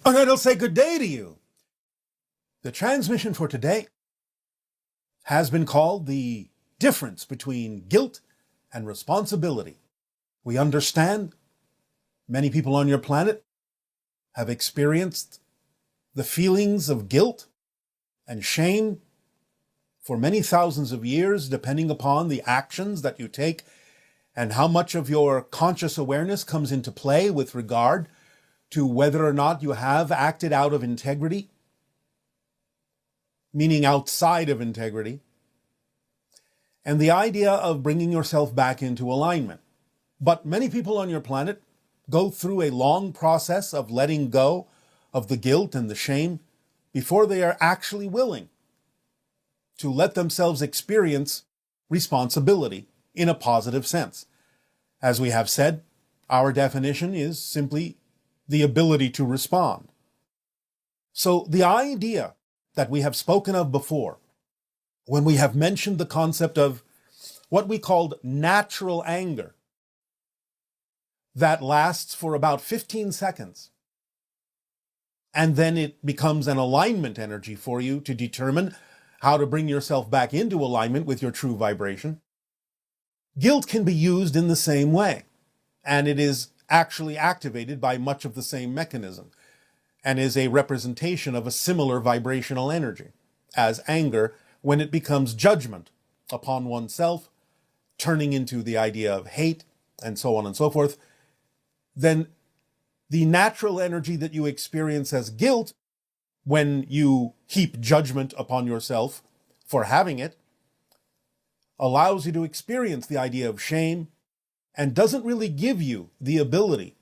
And it'll say good day to you. The transmission for today has been called the difference between guilt and responsibility. We understand many people on your planet have experienced the feelings of guilt and shame for many thousands of years, depending upon the actions that you take and how much of your conscious awareness comes into play with regard to whether or not you have acted out of integrity, meaning outside of integrity, and the idea of bringing yourself back into alignment. But many people on your planet go through a long process of letting go of the guilt and the shame before they are actually willing to let themselves experience responsibility in a positive sense. As we have said, our definition is simply the ability to respond. So the idea that we have spoken of before, when we have mentioned the concept of what we called natural anger, that lasts for about 15 seconds, and then it becomes an alignment energy for you to determine how to bring yourself back into alignment with your true vibration. Guilt can be used in the same way, and it is actually activated by much of the same mechanism, and is a representation of a similar vibrational energy as anger when it becomes judgment upon oneself, turning into the idea of hate, and so on and so forth. Then the natural energy that you experience as guilt, when you heap judgment upon yourself for having it, allows you to experience the idea of shame and doesn't really give you the ability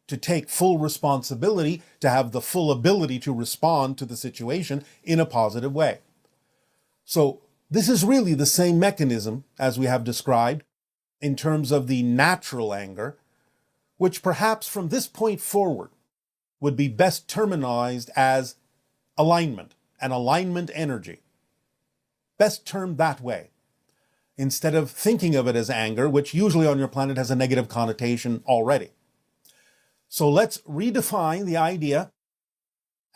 to take full responsibility, to have the full ability to respond to the situation in a positive way. So this is really the same mechanism as we have described in terms of the natural anger, which perhaps from this point forward would be best terminized as alignment, an alignment energy. Best termed that way, instead of thinking of it as anger, which usually on your planet has a negative connotation already. So let's redefine the idea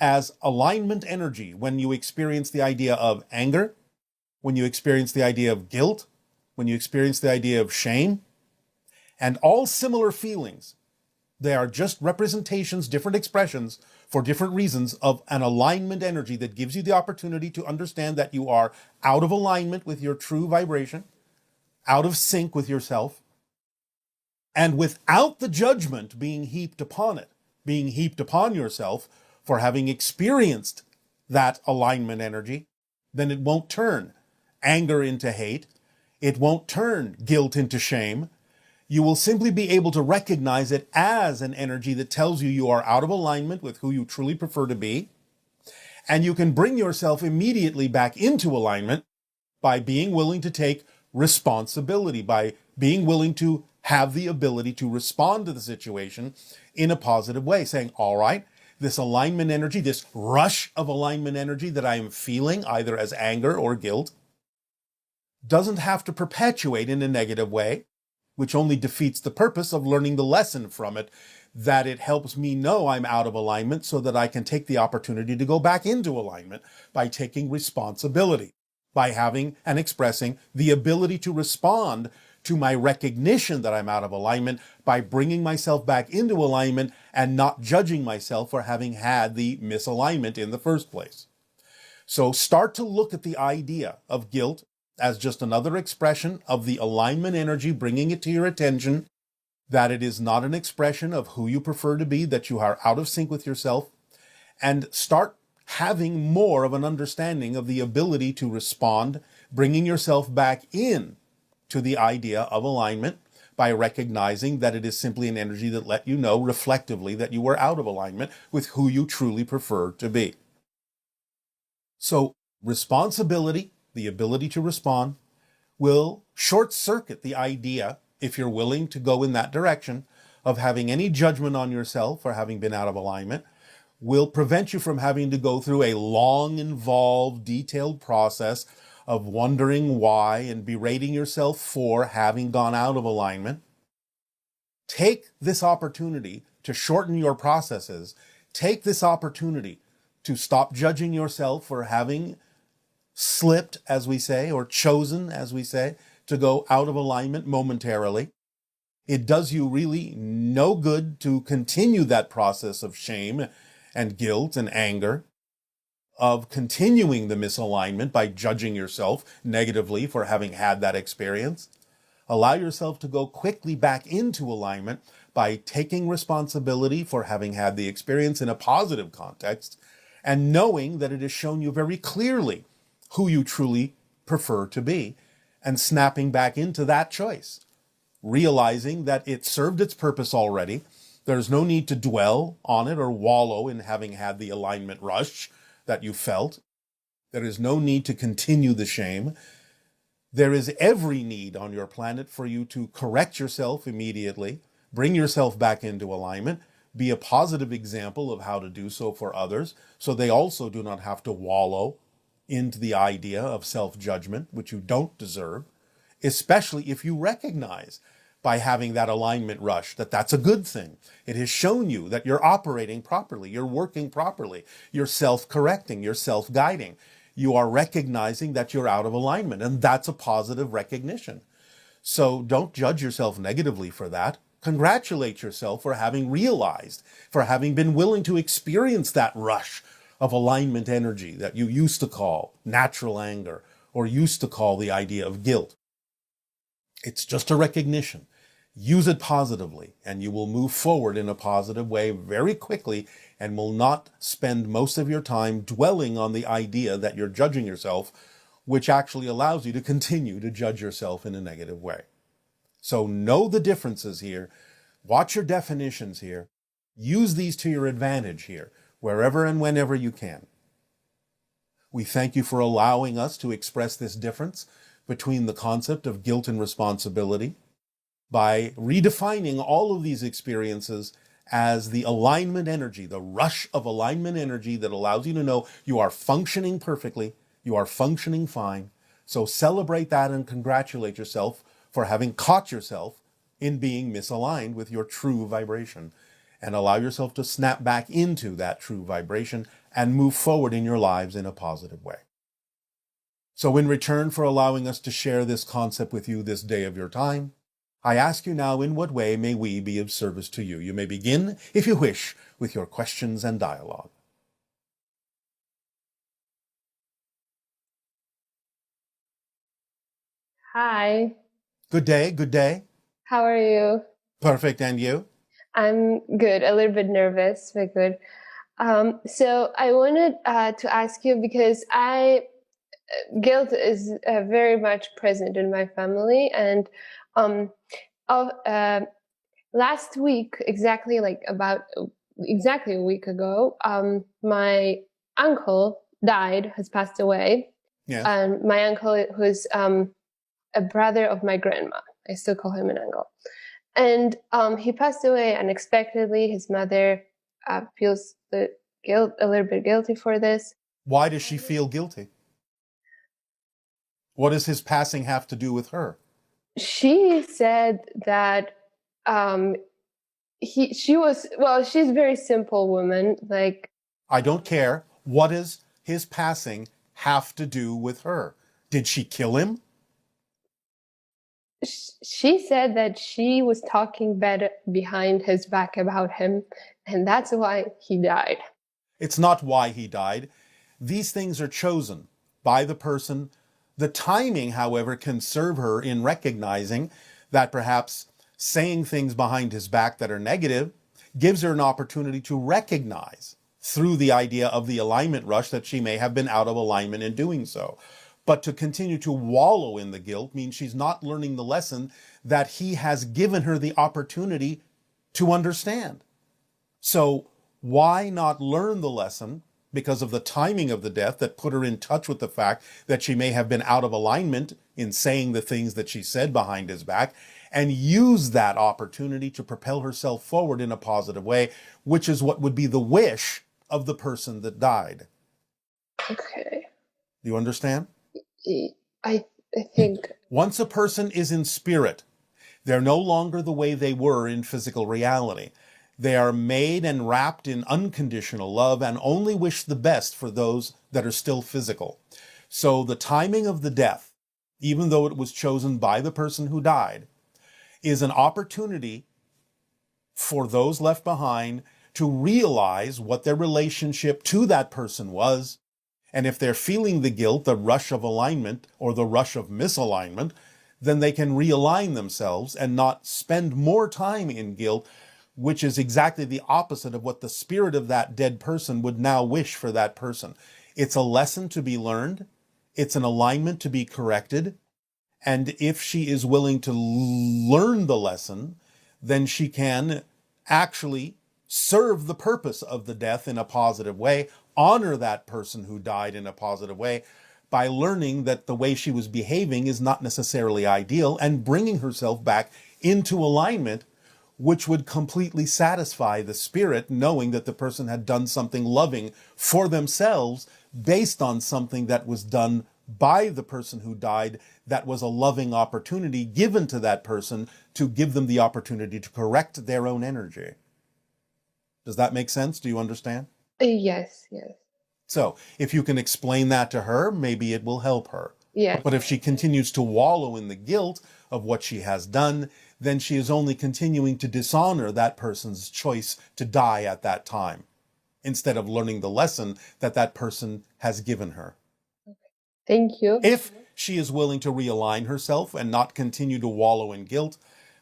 as alignment energy when you experience the idea of anger, when you experience the idea of guilt, when you experience the idea of shame, and all similar feelings. They are just representations, different expressions for different reasons of an alignment energy that gives you the opportunity to understand that you are out of alignment with your true vibration, out of sync with yourself, and without the judgment being heaped upon it, being heaped upon yourself for having experienced that alignment energy, then it won't turn anger into hate. It won't turn guilt into shame. You will simply be able to recognize it as an energy that tells you you are out of alignment with who you truly prefer to be. And you can bring yourself immediately back into alignment by being willing to take responsibility, by being willing to have the ability to respond to the situation in a positive way, saying, all right, this alignment energy, this rush of alignment energy that I am feeling either as anger or guilt, doesn't have to perpetuate in a negative way, which only defeats the purpose of learning the lesson from it, that it helps me know I'm out of alignment so that I can take the opportunity to go back into alignment by taking responsibility, by having and expressing the ability to respond to my recognition that I'm out of alignment, by bringing myself back into alignment and not judging myself for having had the misalignment in the first place. So start to look at the idea of guilt as just another expression of the alignment energy, bringing it to your attention that it is not an expression of who you prefer to be, that you are out of sync with yourself, and start having more of an understanding of the ability to respond, bringing yourself back in to the idea of alignment by recognizing that it is simply an energy that let you know reflectively that you were out of alignment with who you truly prefer to be. So responsibility, the ability to respond, will short circuit the idea, if you're willing to go in that direction, of having any judgment on yourself for having been out of alignment, will prevent you from having to go through a long, involved, detailed process of wondering why and berating yourself for having gone out of alignment. Take this opportunity to shorten your processes. take this opportunity to stop judging yourself for having slipped, as we say, or chosen, as we say, to go out of alignment momentarily. It does you really no good to continue that process of shame and guilt and anger, of continuing the misalignment by judging yourself negatively for having had that experience. Allow yourself to go quickly back into alignment by taking responsibility for having had the experience in a positive context and knowing that it has shown you very clearly who you truly prefer to be and snapping back into that choice, realizing that it served its purpose already. There's no need to dwell on it or wallow in having had the alignment rush that you felt. There is no need to continue the shame. There is every need on your planet for you to correct yourself immediately, bring yourself back into alignment, be a positive example of how to do so for others, so they also do not have to wallow into the idea of self-judgment, which you don't deserve, especially if you recognize by having that alignment rush that that's a good thing. It has shown you that you're operating properly, you're working properly, you're self-correcting, you're self-guiding. You are recognizing that you're out of alignment, and that's a positive recognition. So don't judge yourself negatively for that. Congratulate yourself for having realized, for having been willing to experience that rush of alignment energy that you used to call natural anger or used to call the idea of guilt. It's just a recognition. Use it positively, and you will move forward in a positive way very quickly and will not spend most of your time dwelling on the idea that you're judging yourself, which actually allows you to continue to judge yourself in a negative way. So know the differences here. Watch your definitions here. Use these to your advantage here, wherever and whenever you can. We thank you for allowing us to express this difference between the concept of guilt and responsibility by redefining all of these experiences as the alignment energy, the rush of alignment energy that allows you to know you are functioning perfectly, you are functioning fine. So celebrate that and congratulate yourself for having caught yourself in being misaligned with your true vibration, and allow yourself to snap back into that true vibration and move forward in your lives in a positive way. So in return for allowing us to share this concept with you this day of your time, I ask you now, in what way may we be of service to you? You may begin, if you wish, with your questions and dialogue. Hi. Good day, good day. How are you? Perfect, and you? I'm good, a little bit nervous, but good. So I wanted to ask you because guilt is very much present in my family, and of, last week, exactly a week ago, my uncle has passed away. Yes. And my uncle, who's a brother of my grandma, I still call him an uncle. And he passed away unexpectedly. His mother feels a little bit guilty for this. Why does she feel guilty? What does his passing have to do with her? She said that she's a very simple woman. Like, I don't care. What does his passing have to do with her? Did she kill him? She said that she was talking bad behind his back about him, and that's why he died. It's not why he died. These things are chosen by the person. The timing, however, can serve her in recognizing that perhaps saying things behind his back that are negative gives her an opportunity to recognize through the idea of the alignment rush that she may have been out of alignment in doing so. But to continue to wallow in the guilt means she's not learning the lesson that he has given her the opportunity to understand. So why not learn the lesson because of the timing of the death that put her in touch with the fact that she may have been out of alignment in saying the things that she said behind his back, and use that opportunity to propel herself forward in a positive way, which is what would be the wish of the person that died. Okay. Do you understand? I think once a person is in spirit, they're no longer the way they were in physical reality. They are made and wrapped in unconditional love and only wish the best for those that are still physical. So the timing of the death, even though it was chosen by the person who died, is an opportunity for those left behind to realize what their relationship to that person was. And if they're feeling the guilt, the rush of alignment or the rush of misalignment, then they can realign themselves and not spend more time in guilt, which is exactly the opposite of what the spirit of that dead person would now wish for that person. It's a lesson to be learned. It's an alignment to be corrected. And if she is willing to learn the lesson, then she can actually serve the purpose of the death in a positive way, honor that person who died in a positive way by learning that the way she was behaving is not necessarily ideal and bringing herself back into alignment, which would completely satisfy the spirit, knowing that the person had done something loving for themselves based on something that was done by the person who died, that was a loving opportunity given to that person to give them the opportunity to correct their own energy. Does that make sense? Do you understand? Yes, yes. So if you can explain that to her, maybe it will help her. Yes. But if she continues to wallow in the guilt of what she has done, then she is only continuing to dishonor that person's choice to die at that time, instead of learning the lesson that that person has given her. Thank you. If she is willing to realign herself and not continue to wallow in guilt,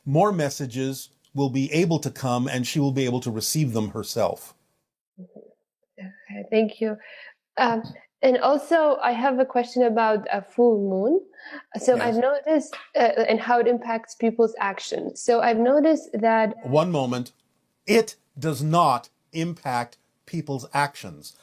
more messages will be able to come and she will be able to receive them herself. Okay, thank you. And also, I have a question about a full moon. So Yes. I've noticed, and how it impacts people's actions. So I've noticed that... One moment. It does not impact people's actions.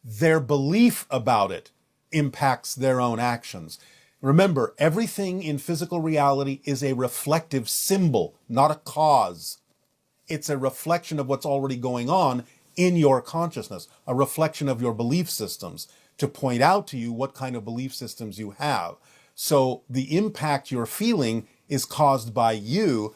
Their belief about it impacts their own actions. Remember, everything in physical reality is a reflective symbol, not a cause. It's a reflection of what's already going on in your consciousness, a reflection of your belief systems to point out to you what kind of belief systems you have. So the impact you're feeling is caused by you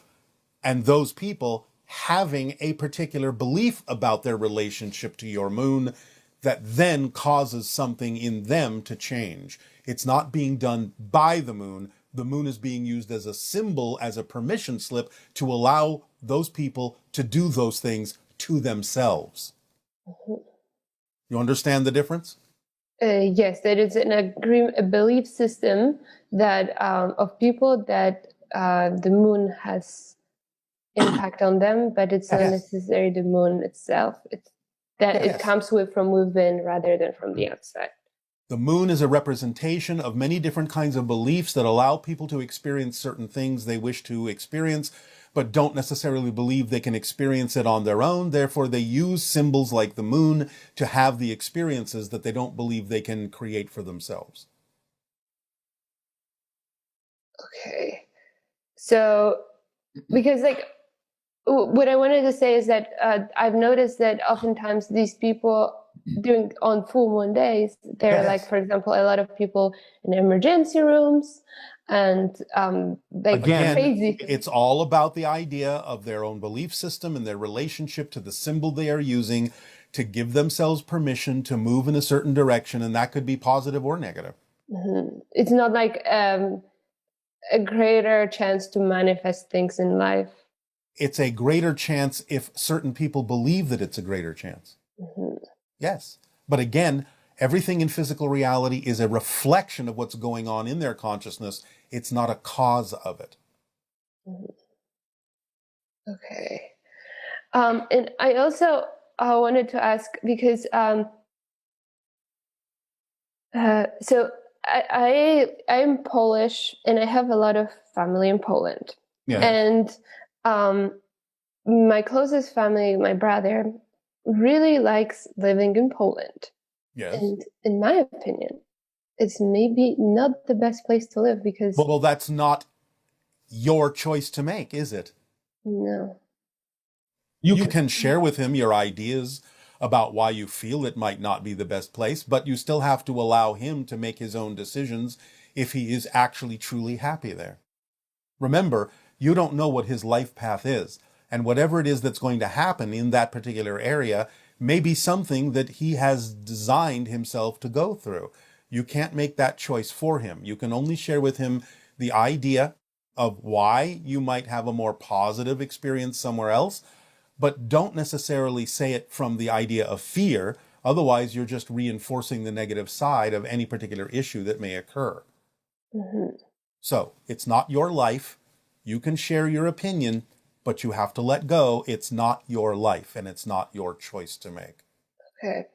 and those people having a particular belief about their relationship to your moon that then causes something in them to change. It's not being done by the moon. The moon is being used as a symbol, as a permission slip to allow those people to do those things to themselves. You understand the difference? Yes, there is a belief system that of people that the moon has impact on them, but it's not necessarily the moon itself. It's that it comes from within rather than from the outside. The moon is a representation of many different kinds of beliefs that allow people to experience certain things they wish to experience, but don't necessarily believe they can experience it on their own. Therefore, they use symbols like the moon to have the experiences that they don't believe they can create for themselves. Okay. So, because what I wanted to say is that I've noticed that oftentimes these people on full moon days, there are for example, a lot of people in emergency rooms and Again, crazy. It's all about the idea of their own belief system and their relationship to the symbol they are using to give themselves permission to move in a certain direction, and that could be positive or negative. Mm-hmm. It's not like a greater chance to manifest things in life. It's a greater chance if certain people believe that it's a greater chance. Mm-hmm. Yes. But again, everything in physical reality is a reflection of what's going on in their consciousness. It's not a cause of it. Mm-hmm. Okay. And I also wanted to ask, because so I'm Polish and I have a lot of family in Poland. Yeah. And my closest family, my brother, really likes living in Poland. Yes. And in my opinion, it's maybe not the best place to live because... Well, that's not your choice to make, is it? No. You can share with him your ideas about why you feel it might not be the best place, but you still have to allow him to make his own decisions if he is actually truly happy there. Remember, you don't know what his life path is, And whatever it is that's going to happen in that particular area may be something that he has designed himself to go through. You can't make that choice for him. You can only share with him the idea of why you might have a more positive experience somewhere else, but don't necessarily say it from the idea of fear. Otherwise, you're just reinforcing the negative side of any particular issue that may occur. Mm-hmm. So it's not your life. You can share your opinion, but you have to let go. It's not your life, and it's not your choice to make. Okay.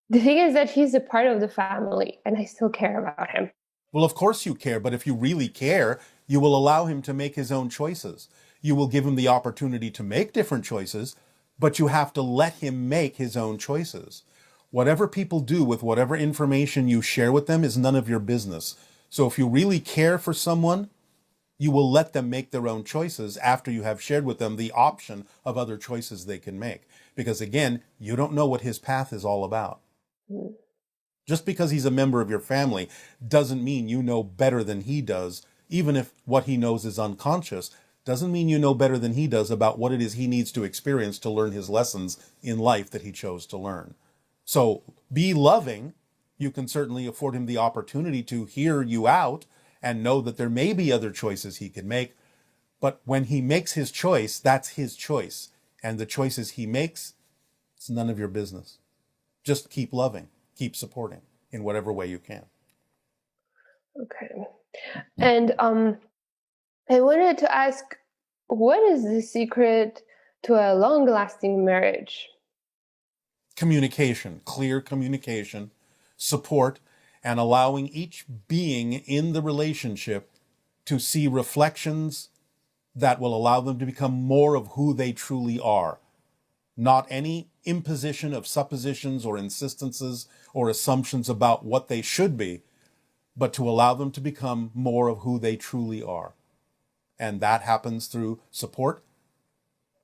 The thing is that he's a part of the family, and I still care about him. Well, of course you care, but if you really care, you will allow him to make his own choices. You will give him the opportunity to make different choices, but you have to let him make his own choices. Whatever people do with whatever information you share with them is none of your business. So if you really care for someone, you will let them make their own choices after you have shared with them the option of other choices they can make. Because again, you don't know what his path is all about. Mm. Just because he's a member of your family doesn't mean you know better than he does. Even if what he knows is unconscious, doesn't mean you know better than he does about what it is he needs to experience to learn his lessons in life that he chose to learn. So be loving. You can certainly afford him the opportunity to hear you out and know that there may be other choices he can make. But when he makes his choice, that's his choice. And the choices he makes, it's none of your business. Just keep loving, keep supporting in whatever way you can. Okay. And I wanted to ask, what is the secret to a long-lasting marriage? Communication, clear communication, support, and allowing each being in the relationship to see reflections that will allow them to become more of who they truly are. Not any imposition of suppositions or insistences or assumptions about what they should be, but to allow them to become more of who they truly are. And that happens through support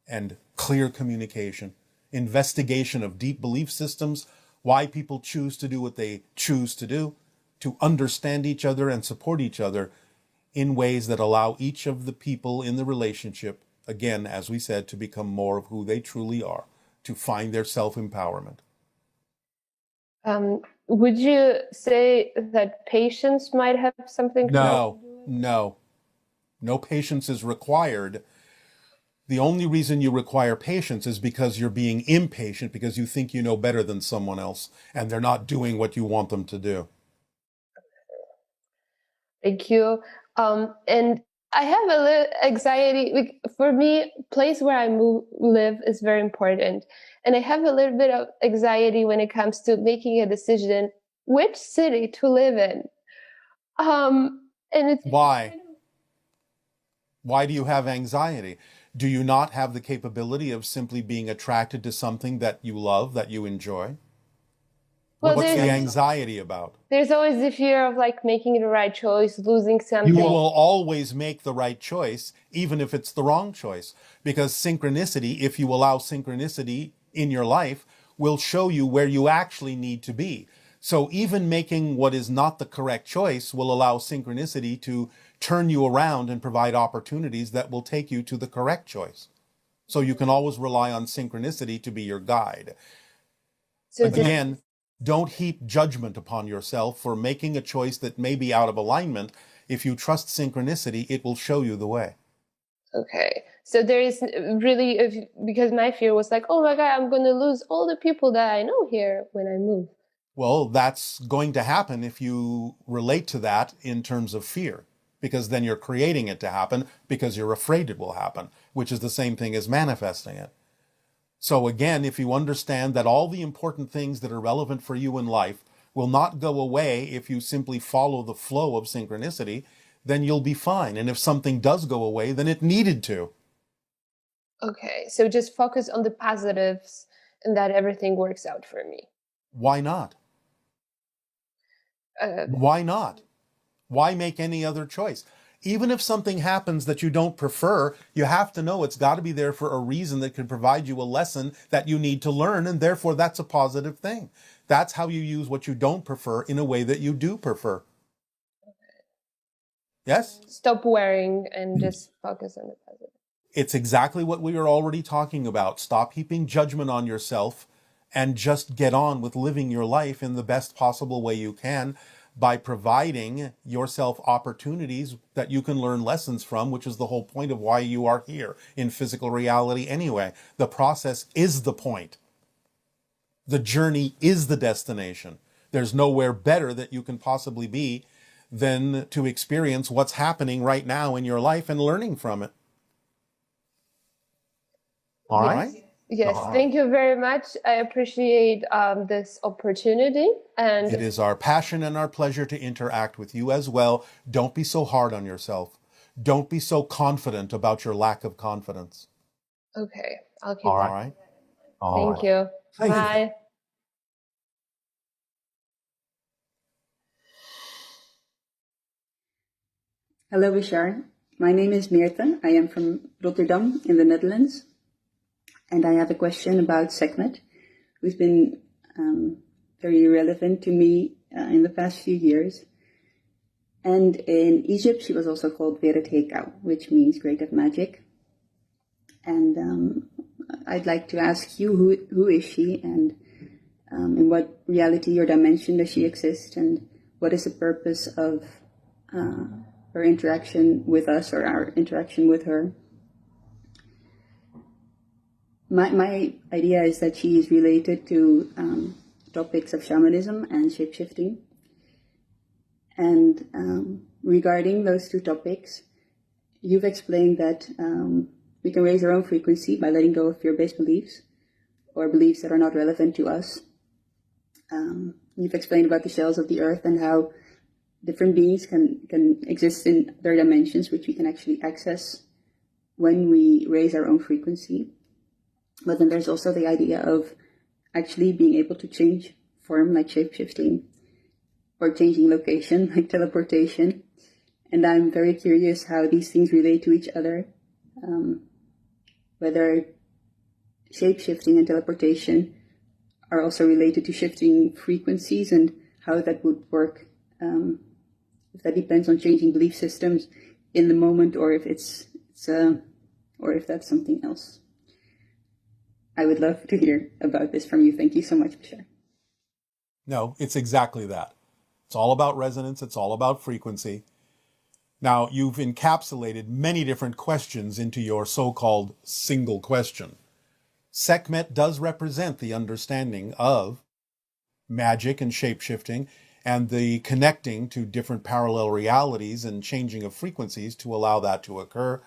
and clear communication, investigation of deep belief systems, why people choose to do what they choose to do, to understand each other and support each other in ways that allow each of the people in the relationship, again, as we said, to become more of who they truly are, to find their self-empowerment. Would you say that patience might have something to do with it? No patience is required. The only reason you require patience is because you're being impatient, because you think you know better than someone else and they're not doing what you want them to do. Thank you. And I have a little anxiety. For me, place where I live is very important. And I have a little bit of anxiety when it comes to making a decision which city to live in. And it's Why? Why do you have anxiety? Do you not have the capability of simply being attracted to something that you love, that you enjoy? well, What's the anxiety about? there's always the fear of like making the right choice, losing something. You will always make the right choice, even if it's the wrong choice. Because synchronicity, if you allow synchronicity in your life, will show you where you actually need to be. So even making what is not the correct choice will allow synchronicity to turn you around and provide opportunities that will take you to the correct choice. So you can always rely on synchronicity to be your guide. So again, don't heap judgment upon yourself for making a choice that may be out of alignment. If you trust synchronicity, it will show you the way. Okay. So there is really, because my fear was like, oh my God, I'm going to lose all the people that I know here when I move. Well, that's going to happen if you relate to that in terms of fear, because then you're creating it to happen because you're afraid it will happen, which is the same thing as manifesting it. So again, if you understand that all the important things that are relevant for you in life will not go away if you simply follow the flow of synchronicity, then you'll be fine. And if something does go away, then it needed to. Okay, so just focus on the positives and that everything works out for me. Why not? Why not? Why make any other choice? Even if something happens that you don't prefer, you have to know it's got to be there for a reason that can provide you a lesson that you need to learn, and therefore that's a positive thing. That's how you use what you don't prefer in a way that you do prefer. Okay. Yes? Stop worrying and just focus on the positive. It's exactly what we were already talking about. Stop heaping judgment on yourself and just get on with living your life in the best possible way you can by providing yourself opportunities that you can learn lessons from, which is the whole point of why you are here in physical reality anyway. The process is the point. The journey is the destination. There's nowhere better that you can possibly be than to experience what's happening right now in your life and learning from it. All right? Yes, thank you very much. I appreciate this opportunity. And it is our passion and our pleasure to interact with you as well. Don't be so hard on yourself. Don't be so confident about your lack of confidence. Okay, I'll keep All that. right. Thank you. Bye. Hello, Bashar. My name is Meerte. I am from Rotterdam in the Netherlands. And I have a question about Sekhmet, who's been very relevant to me in the past few years. And in Egypt, she was also called Veredheka, which means great of magic. And I'd like to ask you, who is she, and in what reality or dimension does she exist, and what is the purpose of her interaction with us, or our interaction with her? My idea is that she is related to topics of shamanism and shapeshifting. And regarding those two topics, you've explained that we can raise our own frequency by letting go of fear-based beliefs or beliefs that are not relevant to us. You've explained about the shells of the earth and how different beings can exist in their dimensions, which we can actually access when we raise our own frequency. But then there's also the idea of actually being able to change form, like shape-shifting, or changing location, like teleportation. And I'm very curious how these things relate to each other, whether shape-shifting and teleportation are also related to shifting frequencies, and how that would work, if that depends on changing belief systems in the moment, or if or if that's something else. I would love to hear about this from you. Thank you so much, Bashar. No, it's exactly that. It's all about resonance. It's all about frequency. Now, you've encapsulated many different questions into your so-called single question. Sekhmet does represent the understanding of magic and shape-shifting and the connecting to different parallel realities and changing of frequencies to allow that to occur.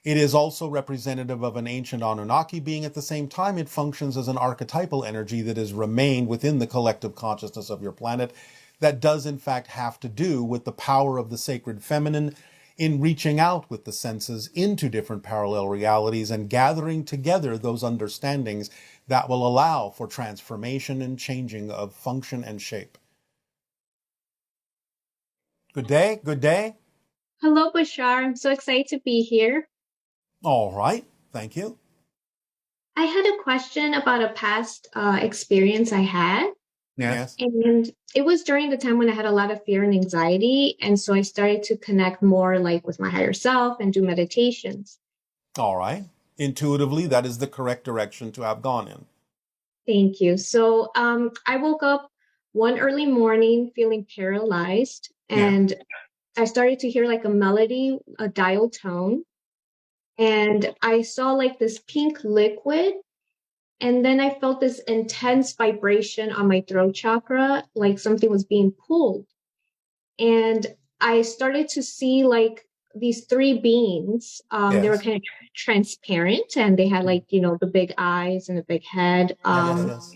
It is also representative of an ancient Anunnaki being. At the same time, it functions as an archetypal energy that has remained within the collective consciousness of your planet, that does in fact have to do with the power of the sacred feminine in reaching out with the senses into different parallel realities and gathering together those understandings that will allow for transformation and changing of function and shape. Good day, good day. Hello, Bashar. I'm so excited to be here. All right, thank you. I had a question about a past experience I had. Yes. And it was during the time when I had a lot of fear and anxiety. And so I started to connect more like with my higher self and do meditations. All right. Intuitively, that is the correct direction to have gone in. Thank you. So I woke up one early morning feeling paralyzed, and I started to hear like a melody, a dial tone. And I saw like this pink liquid. And then I felt this intense vibration on my throat chakra, like something was being pulled. And I started to see like these three beings. They were kind of transparent, and they had like, the big eyes and the big head. Yes.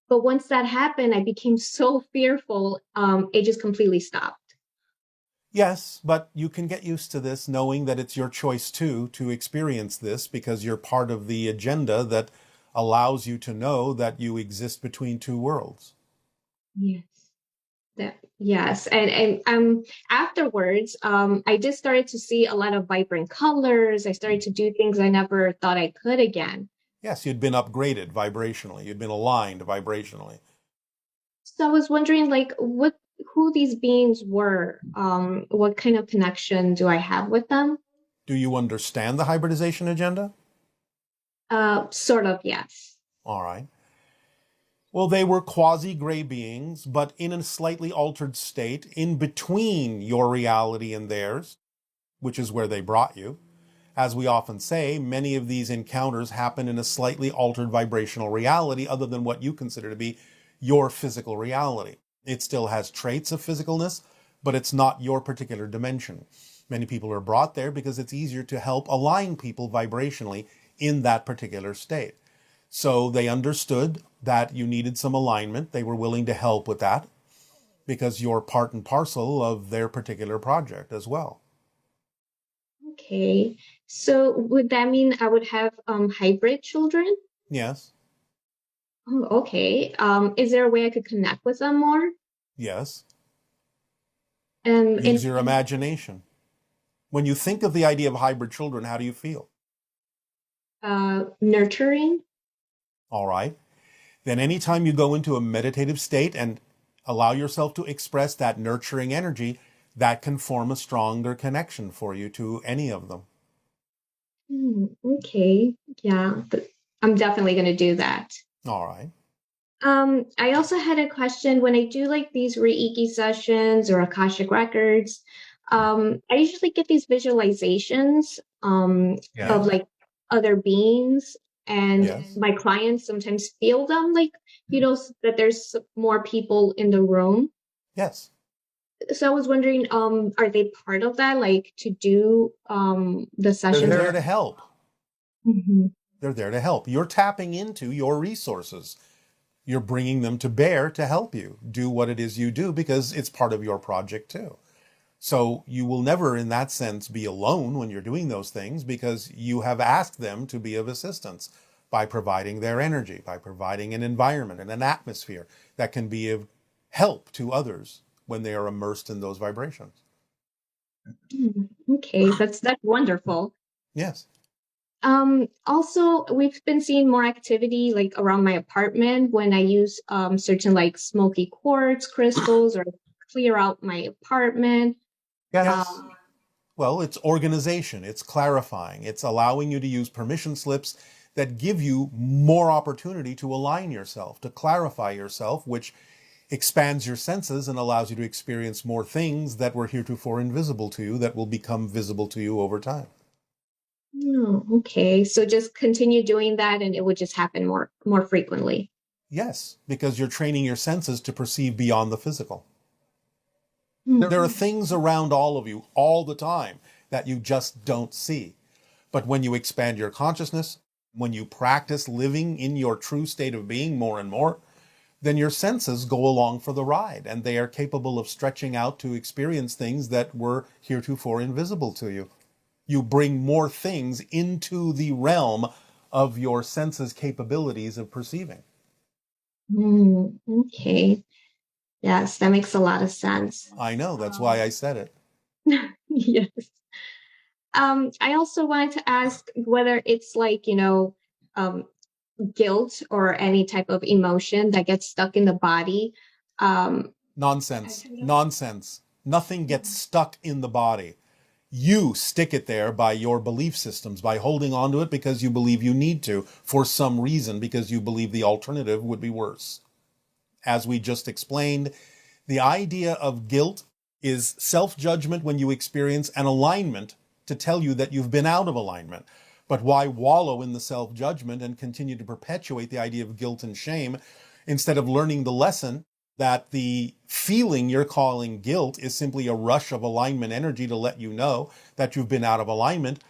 But once that happened, I became so fearful. It just completely stopped. Yes, but you can get used to this, knowing that it's your choice too to experience this, because you're part of the agenda that allows you to know that you exist between two worlds. Yes. Yes. And afterwards, I just started to see a lot of vibrant colors. I started to do things I never thought I could again. Yes, you'd been upgraded vibrationally. You'd been aligned vibrationally. So I was wondering, like, who these beings were. What kind of connection do I have with them? Do you understand the hybridization agenda? Sort of, yes. All right. Well, they were quasi-gray beings, but in a slightly altered state in between your reality and theirs, which is where they brought you. As we often say, many of these encounters happen in a slightly altered vibrational reality other than what you consider to be your physical reality. It still has traits of physicalness, but it's not your particular dimension. Many people are brought there because it's easier to help align people vibrationally in that particular state. So they understood that you needed some alignment. They were willing to help with that because you're part and parcel of their particular project as well. Okay. So would that mean I would have hybrid children? Yes. Oh, okay. Is there a way I could connect with them more? Yes. And Use your imagination. When you think of the idea of hybrid children, how do you feel? Nurturing. All right. Then anytime you go into a meditative state and allow yourself to express that nurturing energy, that can form a stronger connection for you to any of them. Okay. Yeah, but I'm definitely going to do that. All right. I also had a question when I do like these Reiki sessions or Akashic records. I usually get these visualizations of like other beings, and my clients sometimes feel them, like, that there's more people in the room. Yes. So I was wondering, are they part of that, like to do the sessions? They're there to help. Mm-hmm. They're there to help. You're tapping into your resources. You're bringing them to bear to help you do what it is you do because it's part of your project too. So you will never, in that sense, be alone when you're doing those things because you have asked them to be of assistance by providing their energy, by providing an environment and an atmosphere that can be of help to others when they are immersed in those vibrations. Okay, that's wonderful. Yes. Also, we've been seeing more activity like around my apartment when I use certain like smoky quartz crystals or clear out my apartment. Yes. Well, it's organization, it's clarifying, it's allowing you to use permission slips that give you more opportunity to align yourself, to clarify yourself, which expands your senses and allows you to experience more things that were heretofore invisible to you that will become visible to you over time. Oh, okay. So just continue doing that and it would just happen more frequently. Yes, because you're training your senses to perceive beyond the physical. Mm-hmm. There are things around all of you all the time that you just don't see. But when you expand your consciousness, when you practice living in your true state of being more and more, then your senses go along for the ride and they are capable of stretching out to experience things that were heretofore invisible to you. You bring more things into the realm of your senses' capabilities of perceiving. Okay. Yes, that makes a lot of sense. I know, that's why I said it. Yes. I also wanted to ask whether it's like, guilt or any type of emotion that gets stuck in the body. Nonsense. Nothing gets stuck in the body. You stick it there by your belief systems, by holding on to it because you believe you need to, for some reason, because you believe the alternative would be worse. As we just explained, the idea of guilt is self-judgment when you experience an alignment to tell you that you've been out of alignment. But why wallow in the self-judgment and continue to perpetuate the idea of guilt and shame instead of learning the lesson that the feeling you're calling guilt is simply a rush of alignment energy to let you know that you've been out of alignment,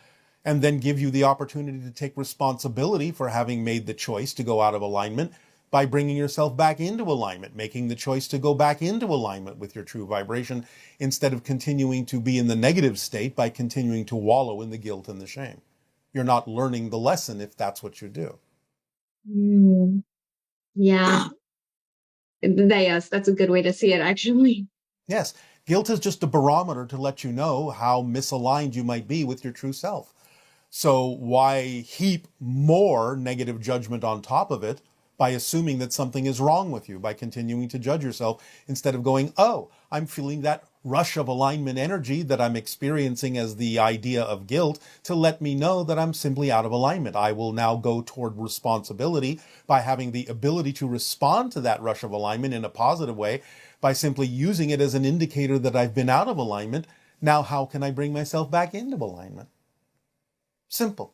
and then give you the opportunity to take responsibility for having made the choice to go out of alignment by bringing yourself back into alignment, making the choice to go back into alignment with your true vibration instead of continuing to be in the negative state by continuing to wallow in the guilt and the shame. You're not learning the lesson if that's what you do. Yeah. Yes, that's a good way to see it, actually. Yes, guilt is just a barometer to let you know how misaligned you might be with your true self. So why heap more negative judgment on top of it by assuming that something is wrong with you, by continuing to judge yourself instead of going, oh, I'm feeling that rush of alignment energy that I'm experiencing as the idea of guilt to let me know that I'm simply out of alignment. I will now go toward responsibility by having the ability to respond to that rush of alignment in a positive way by simply using it as an indicator that I've been out of alignment. Now, how can I bring myself back into alignment? Simple.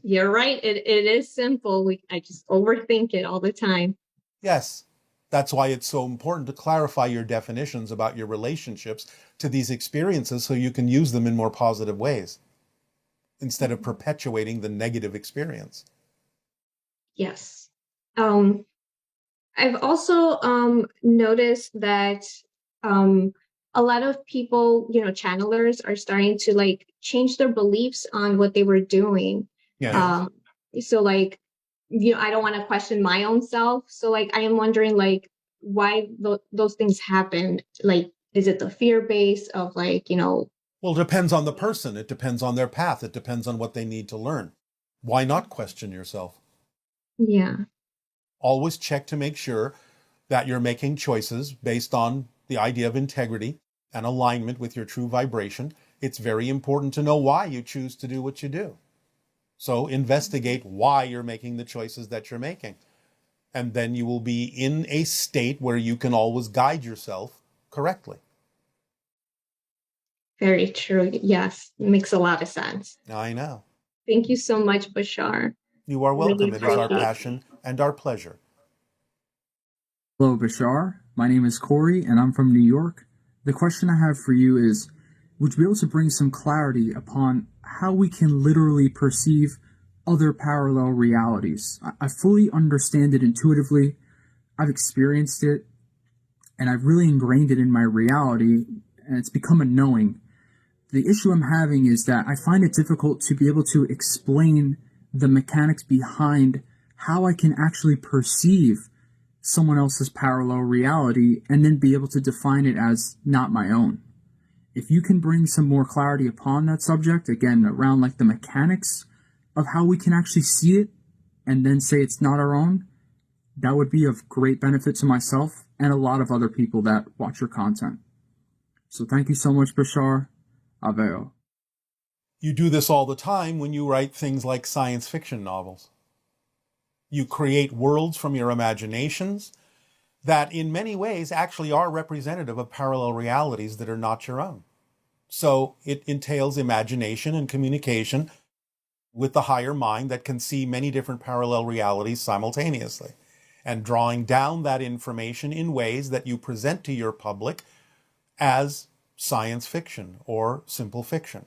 You're right. It is simple. I just overthink it all the time. Yes. That's why it's so important to clarify your definitions about your relationships to these experiences so you can use them in more positive ways instead of perpetuating the negative experience. Yes. I've also noticed that a lot of people, channelers are starting to like change their beliefs on what they were doing. Yeah. So like, I don't want to question my own self. So like, I am wondering like why those things happen. Like, is it the fear base of like, Well, it depends on the person. It depends on their path. It depends on what they need to learn. Why not question yourself? Yeah. Always check to make sure that you're making choices based on the idea of integrity and alignment with your true vibration. It's very important to know why you choose to do what you do. So investigate why you're making the choices that you're making. And then you will be in a state where you can always guide yourself correctly. Very true. Yes. It makes a lot of sense. I know. Thank you so much, Bashar. You are welcome. Really It is our appreciate it. passion and our pleasure. Hello, Bashar. My name is Corey, and I'm from New York. The question I have for you is, would you be able to bring some clarity upon how we can literally perceive other parallel realities? I fully understand it intuitively. I've experienced it, and I've really ingrained it in my reality, and it's become a knowing. The issue I'm having is that I find it difficult to be able to explain the mechanics behind how I can actually perceive someone else's parallel reality and then be able to define it as not my own. If you can bring some more clarity upon that subject, again, around like the mechanics of how we can actually see it and then say it's not our own, that would be of great benefit to myself and a lot of other people that watch your content. So thank you so much, Bashar. Aveo. You do this all the time when you write things like science fiction novels. You create worlds from your imaginations that in many ways actually are representative of parallel realities that are not your own. So it entails imagination and communication with the higher mind that can see many different parallel realities simultaneously, and drawing down that information in ways that you present to your public as science fiction or simple fiction.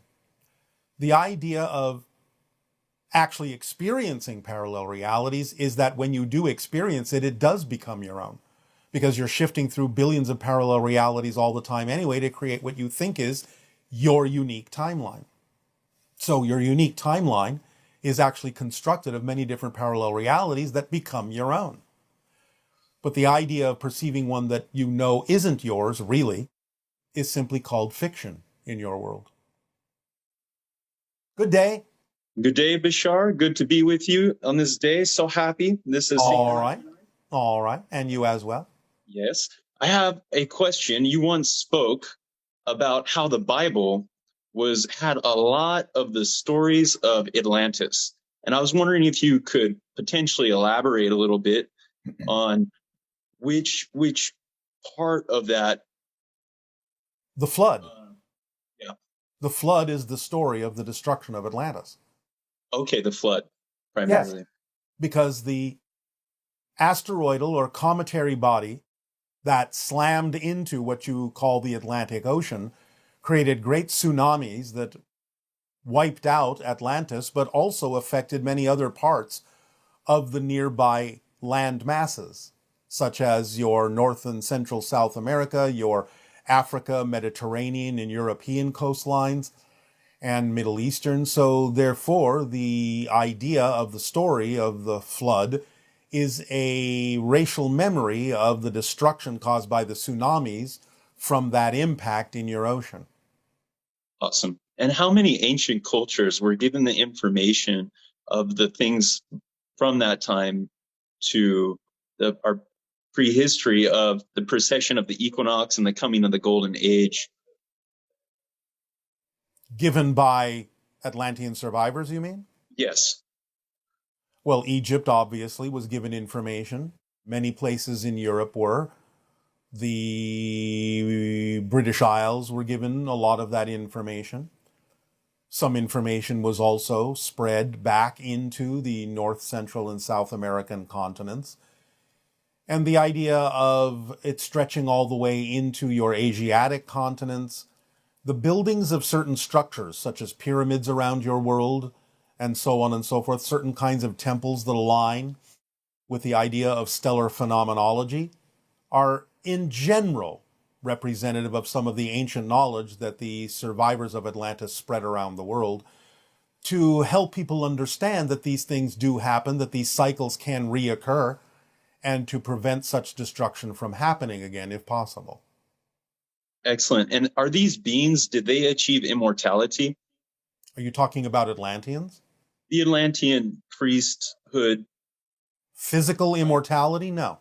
The idea of actually experiencing parallel realities is that when you do experience it, it does become your own, because you're shifting through billions of parallel realities all the time anyway to create what you think is your unique timeline. So your unique timeline is actually constructed of many different parallel realities that become your own. But the idea of perceiving one that you know isn't yours, really, is simply called fiction in your world. Good day. Good day, Bashar. Good to be with you on this day. So happy. This is All right. All right. And you as well. Yes. I have a question. You once spoke about how the Bible had a lot of the stories of Atlantis. And I was wondering if you could potentially elaborate a little bit on which part of that. The flood. Yeah. The flood is the story of the destruction of Atlantis. Okay, the flood, primarily. Yes, because the asteroidal or cometary body that slammed into what you call the Atlantic Ocean created great tsunamis that wiped out Atlantis, but also affected many other parts of the nearby land masses, such as your North and Central South America, your Africa, Mediterranean, and European coastlines, and Middle Eastern. So therefore, the idea of the story of the flood is a racial memory of the destruction caused by the tsunamis from that impact in your ocean. Awesome. And how many ancient cultures were given the information of the things from that time to our prehistory of the precession of the equinox and the coming of the golden age. Given by Atlantean survivors, you mean? Yes. Well, Egypt obviously was given information. Many places in Europe were. The British Isles were given a lot of that information. Some information was also spread back into the North, Central, and South American continents. And the idea of it stretching all the way into your Asiatic continents, the buildings of certain structures, such as pyramids around your world, and so on and so forth, certain kinds of temples that align with the idea of stellar phenomenology, are in general representative of some of the ancient knowledge that the survivors of Atlantis spread around the world to help people understand that these things do happen, that these cycles can reoccur, and to prevent such destruction from happening again if possible. Excellent. And are these beings, did they achieve immortality? Are you talking about Atlanteans? The Atlantean priesthood? Physical immortality? No.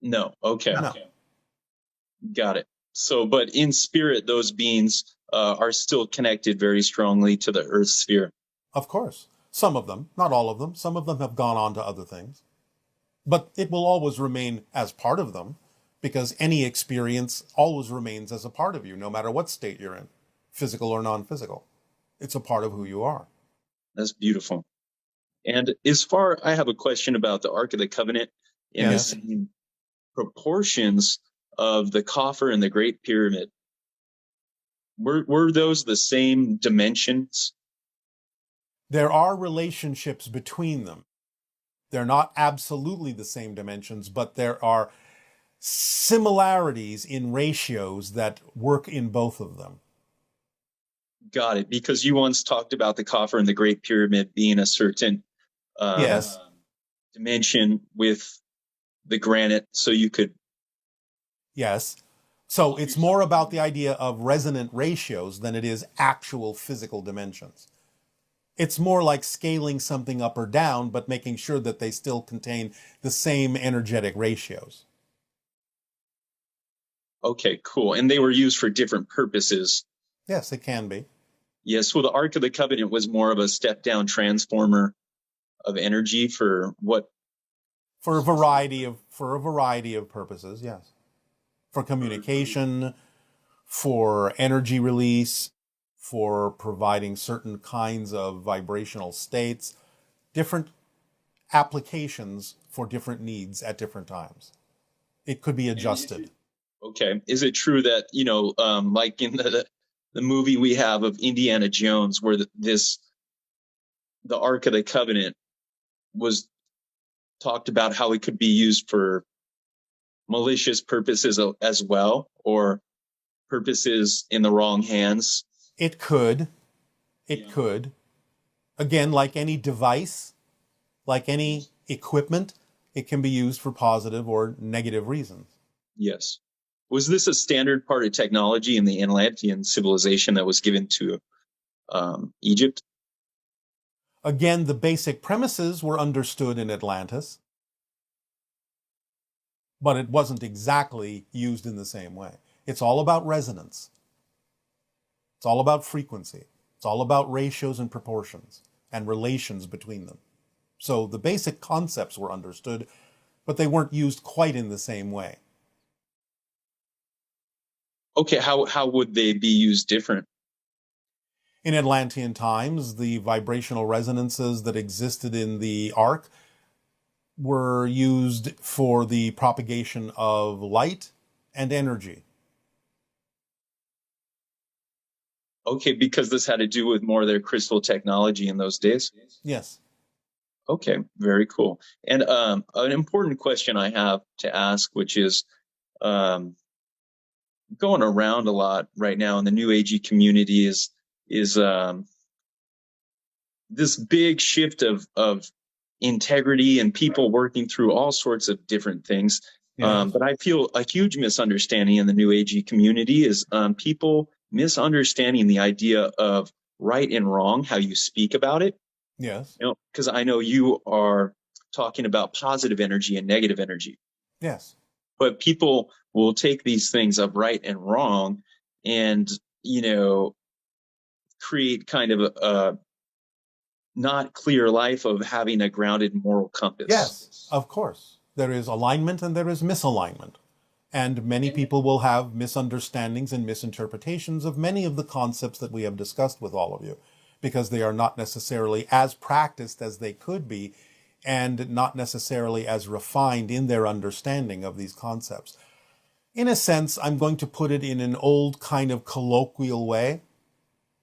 No. Okay. No. Got it. So, but in spirit, those beings are still connected very strongly to the Earth sphere. Of course. Some of them, not all of them. Some of them have gone on to other things. But it will always remain as part of them, because any experience always remains as a part of you, no matter what state you're in, physical or non-physical. It's a part of who you are. That's beautiful. And I have a question about the Ark of the Covenant in the same proportions of the coffer and the Great Pyramid. Were those the same dimensions? There are relationships between them. They're not absolutely the same dimensions, but there are similarities in ratios that work in both of them. Got it. Because you once talked about the coffer and the Great Pyramid being a certain dimension with the granite, so you could... Yes. So it's more about the idea of resonant ratios than it is actual physical dimensions. It's more like scaling something up or down, but making sure that they still contain the same energetic ratios. Okay, cool. And they were used for different purposes. Yes, it can be. Yes, well, the Ark of the Covenant was more of a step-down transformer of energy for what? For a variety of purposes, yes. For communication, for energy release, for providing certain kinds of vibrational states, different applications for different needs at different times. It could be adjusted. Okay. Is it true that, like in the movie we have of Indiana Jones, where the Ark of the Covenant was talked about how it could be used for malicious purposes as well, or purposes in the wrong hands? It could. It could. Again, like any device, like any equipment, it can be used for positive or negative reasons. Yes. Was this a standard part of technology in the Atlantean civilization that was given to Egypt? Again, the basic premises were understood in Atlantis, but it wasn't exactly used in the same way. It's all about resonance. It's all about frequency. It's all about ratios and proportions and relations between them. So the basic concepts were understood, but they weren't used quite in the same way. Okay, how would they be used different? In Atlantean times, the vibrational resonances that existed in the Ark were used for the propagation of light and energy. Okay, because this had to do with more of their crystal technology in those days? Yes. Okay, very cool. And an important question I have to ask, which is going around a lot right now in the New Agey community, is this big shift of integrity and people working through all sorts of different things. Yes. But I feel a huge misunderstanding in the New Agey community is people misunderstanding the idea of right and wrong, how you speak about it. Yes. Because I know you are talking about positive energy and negative energy. Yes. but people will take these things of right and wrong and, create kind of a not clear life of having a grounded moral compass. Yes, of course. There is alignment and there is misalignment. And many people will have misunderstandings and misinterpretations of many of the concepts that we have discussed with all of you, because they are not necessarily as practiced as they could be and not necessarily as refined in their understanding of these concepts. In a sense, I'm going to put it in an old kind of colloquial way.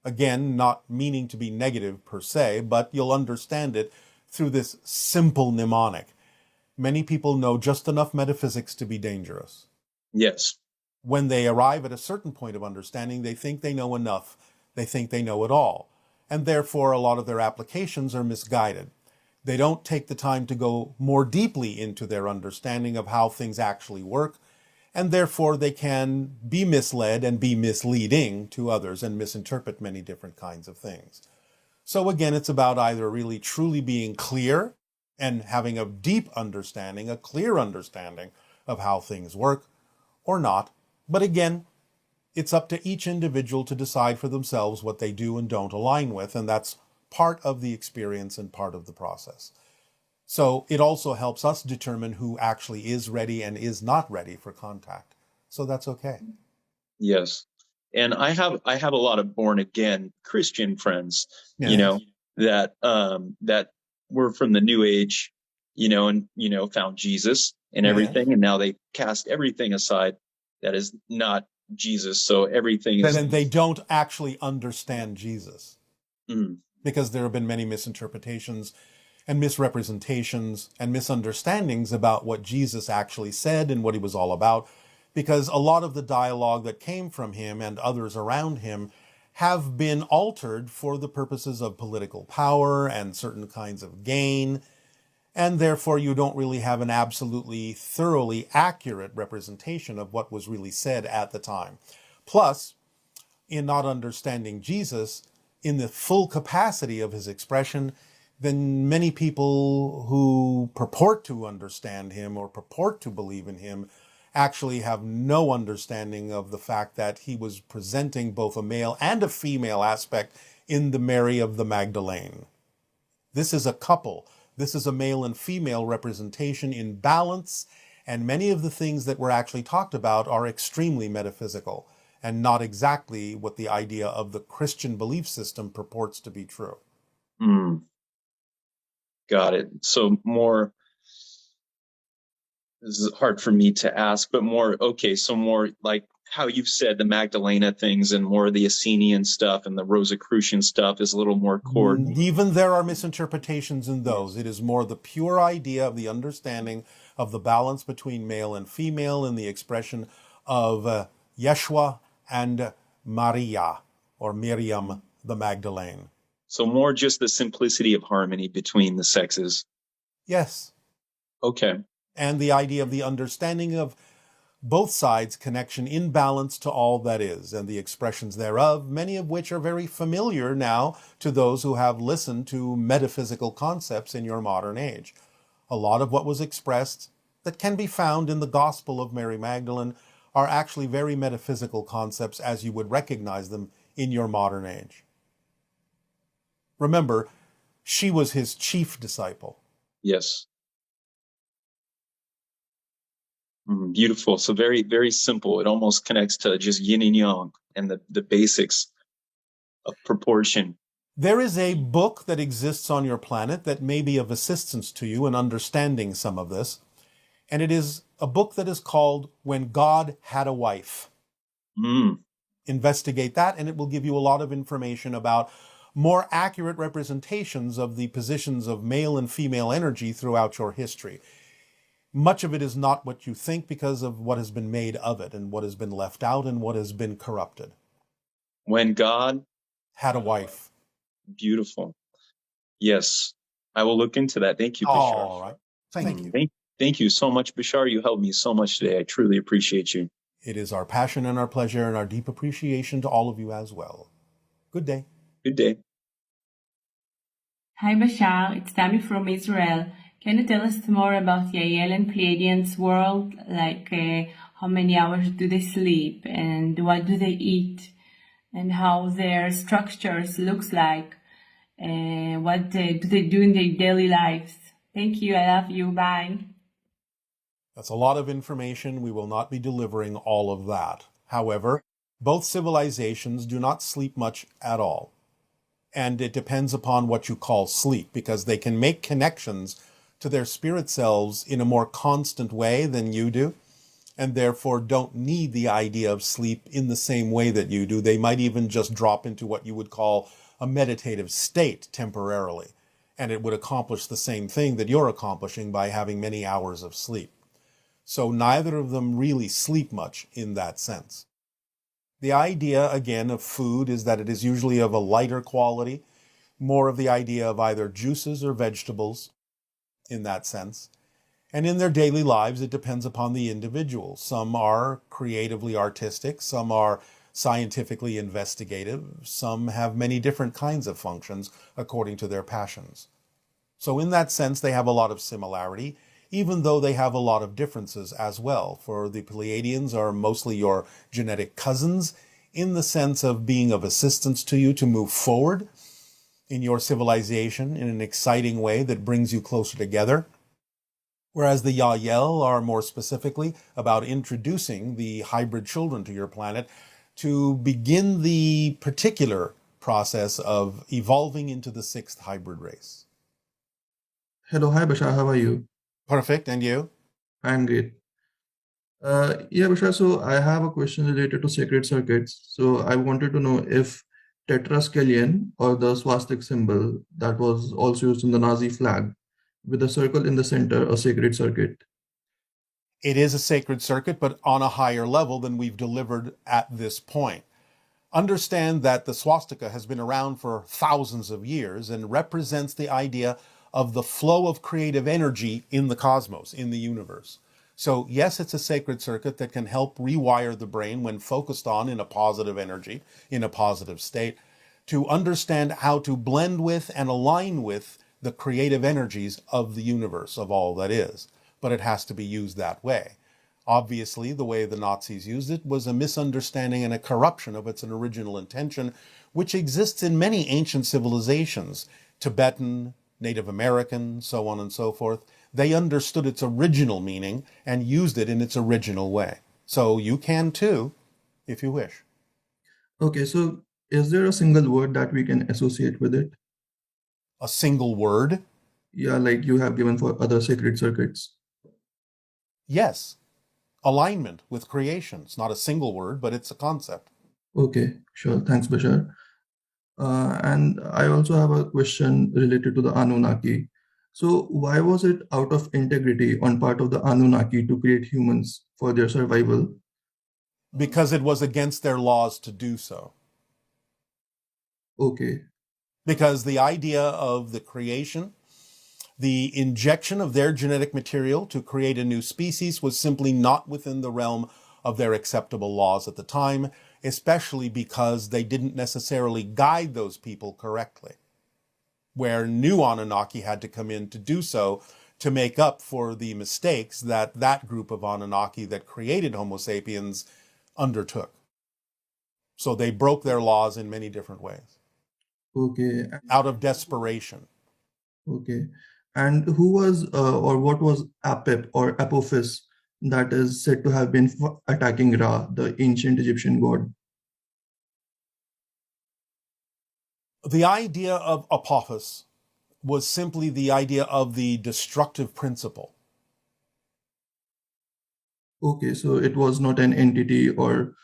Again, not meaning to be negative per se, but you'll understand it through this simple mnemonic. Many people know just enough metaphysics to be dangerous. Yes. When they arrive at a certain point of understanding, they think they know enough. They think they know it all. And therefore, a lot of their applications are misguided. They don't take the time to go more deeply into their understanding of how things actually work, and therefore they can be misled and be misleading to others and misinterpret many different kinds of things. So again, it's about either really truly being clear and having a deep understanding, a clear understanding of how things work, or not. But again, it's up to each individual to decide for themselves what they do and don't align with, and that's part of the experience and part of the process. So it also helps us determine who actually is ready and is not ready for contact. So that's okay. Yes. And I have a lot of born again Christian friends, Yes. that were from the New Age, and found Jesus and everything, Yes. and now they cast everything aside that is not Jesus. So everything is. And they don't actually understand Jesus. Mm. Because there have been many misinterpretations and misrepresentations and misunderstandings about what Jesus actually said and what he was all about, because a lot of the dialogue that came from him and others around him have been altered for the purposes of political power and certain kinds of gain, and therefore you don't really have an absolutely thoroughly accurate representation of what was really said at the time. Plus, in not understanding Jesus in the full capacity of his expression, then many people who purport to understand him or purport to believe in him actually have no understanding of the fact that he was presenting both a male and a female aspect in the Mary of the Magdalene. This is a couple. This is a male and female representation in balance, and many of the things that were actually talked about are extremely metaphysical and not exactly what the idea of the Christian belief system purports to be true. Mm. Got it. So more, this is hard for me to ask, but more like how you've said the Magdalena things and more of the Essenian stuff and the Rosicrucian stuff is a little more coordinated. Even there are misinterpretations in those. It is more the pure idea of the understanding of the balance between male and female in the expression of Yeshua and Maria, or Miriam the Magdalene. So more just the simplicity of harmony between the sexes. Yes. Okay. And the idea of the understanding of both sides' connection in balance to all that is, and the expressions thereof, many of which are very familiar now to those who have listened to metaphysical concepts in your modern age. A lot of what was expressed that can be found in the Gospel of Mary Magdalene are actually very metaphysical concepts as you would recognize them in your modern age. Remember, she was his chief disciple. Yes. Beautiful. So very, very simple. It almost connects to just yin and yang and the basics of proportion. There is a book that exists on your planet that may be of assistance to you in understanding some of this. And it is a book that is called When God Had a Wife. Investigate that, and it will give you a lot of information about more accurate representations of the positions of male and female energy throughout your history. Much of it is not what you think because of what has been made of it and what has been left out and what has been corrupted. When God Had a Wife. Beautiful. Yes, I will look into that. Thank you, Bashar. All right. Thank you. Thank you so much, Bashar. You helped me so much today. I truly appreciate you. It is our passion and our pleasure and our deep appreciation to all of you as well. Good day. Good day. Hi, Bashar. It's Tammy from Israel. Can you tell us more about Yayel and Pleiadians' world? Like how many hours do they sleep and what do they eat and how their structures looks like? What do they do in their daily lives? Thank you. I love you. Bye. That's a lot of information. We will not be delivering all of that. However, both civilizations do not sleep much at all. And it depends upon what you call sleep, because they can make connections to their spirit selves in a more constant way than you do, and therefore don't need the idea of sleep in the same way that you do. They might even just drop into what you would call a meditative state temporarily, and it would accomplish the same thing that you're accomplishing by having many hours of sleep. So neither of them really sleep much in that sense. The idea, again, of food is that it is usually of a lighter quality, more of the idea of either juices or vegetables in that sense. And in their daily lives, it depends upon the individual. Some are creatively artistic, some are scientifically investigative, some have many different kinds of functions according to their passions. So in that sense, they have a lot of similarity, even though they have a lot of differences as well. For the Pleiadians are mostly your genetic cousins in the sense of being of assistance to you to move forward in your civilization in an exciting way that brings you closer together. Whereas the Yayel are more specifically about introducing the hybrid children to your planet to begin the particular process of evolving into the sixth hybrid race. Hello, hi Bashar, how are you? Perfect, and you? I'm great. Yeah, Bashar, so I have a question related to sacred circuits. So I wanted to know if tetraskelion, or the swastika symbol that was also used in the Nazi flag, with a circle in the center, a sacred circuit. It is a sacred circuit, but on a higher level than we've delivered at this point. Understand that the swastika has been around for thousands of years and represents the idea of the flow of creative energy in the cosmos, in the universe. So yes, it's a sacred circuit that can help rewire the brain when focused on in a positive energy, in a positive state, to understand how to blend with and align with the creative energies of the universe, of all that is. But it has to be used that way. Obviously, the way the Nazis used it was a misunderstanding and a corruption of its original intention, which exists in many ancient civilizations, Tibetan, Native American, so on and so forth. They understood its original meaning and used it in its original way. So you can too, if you wish. Okay, so is there a single word that we can associate with it? A single word? Yeah, like you have given for other sacred circuits. Yes. Alignment with creation. It's not a single word, but it's a concept. Okay, sure. Thanks, Bashar. And I also have a question related to the Anunnaki. So why was it out of integrity on part of the Anunnaki to create humans for their survival? Because it was against their laws to do so. Okay. Because the idea of the creation, the injection of their genetic material to create a new species was simply not within the realm of their acceptable laws at the time, especially because they didn't necessarily guide those people correctly, where new Anunnaki had to come in to do so to make up for the mistakes that that group of Anunnaki that created Homo sapiens undertook. So they broke their laws in many different ways. Okay. Out of desperation. Okay. And who was or what was Apep or Apophis that is said to have been attacking Ra, the ancient Egyptian god? The idea of Apophis was simply the idea of the destructive principle. Okay, so it was not an entity or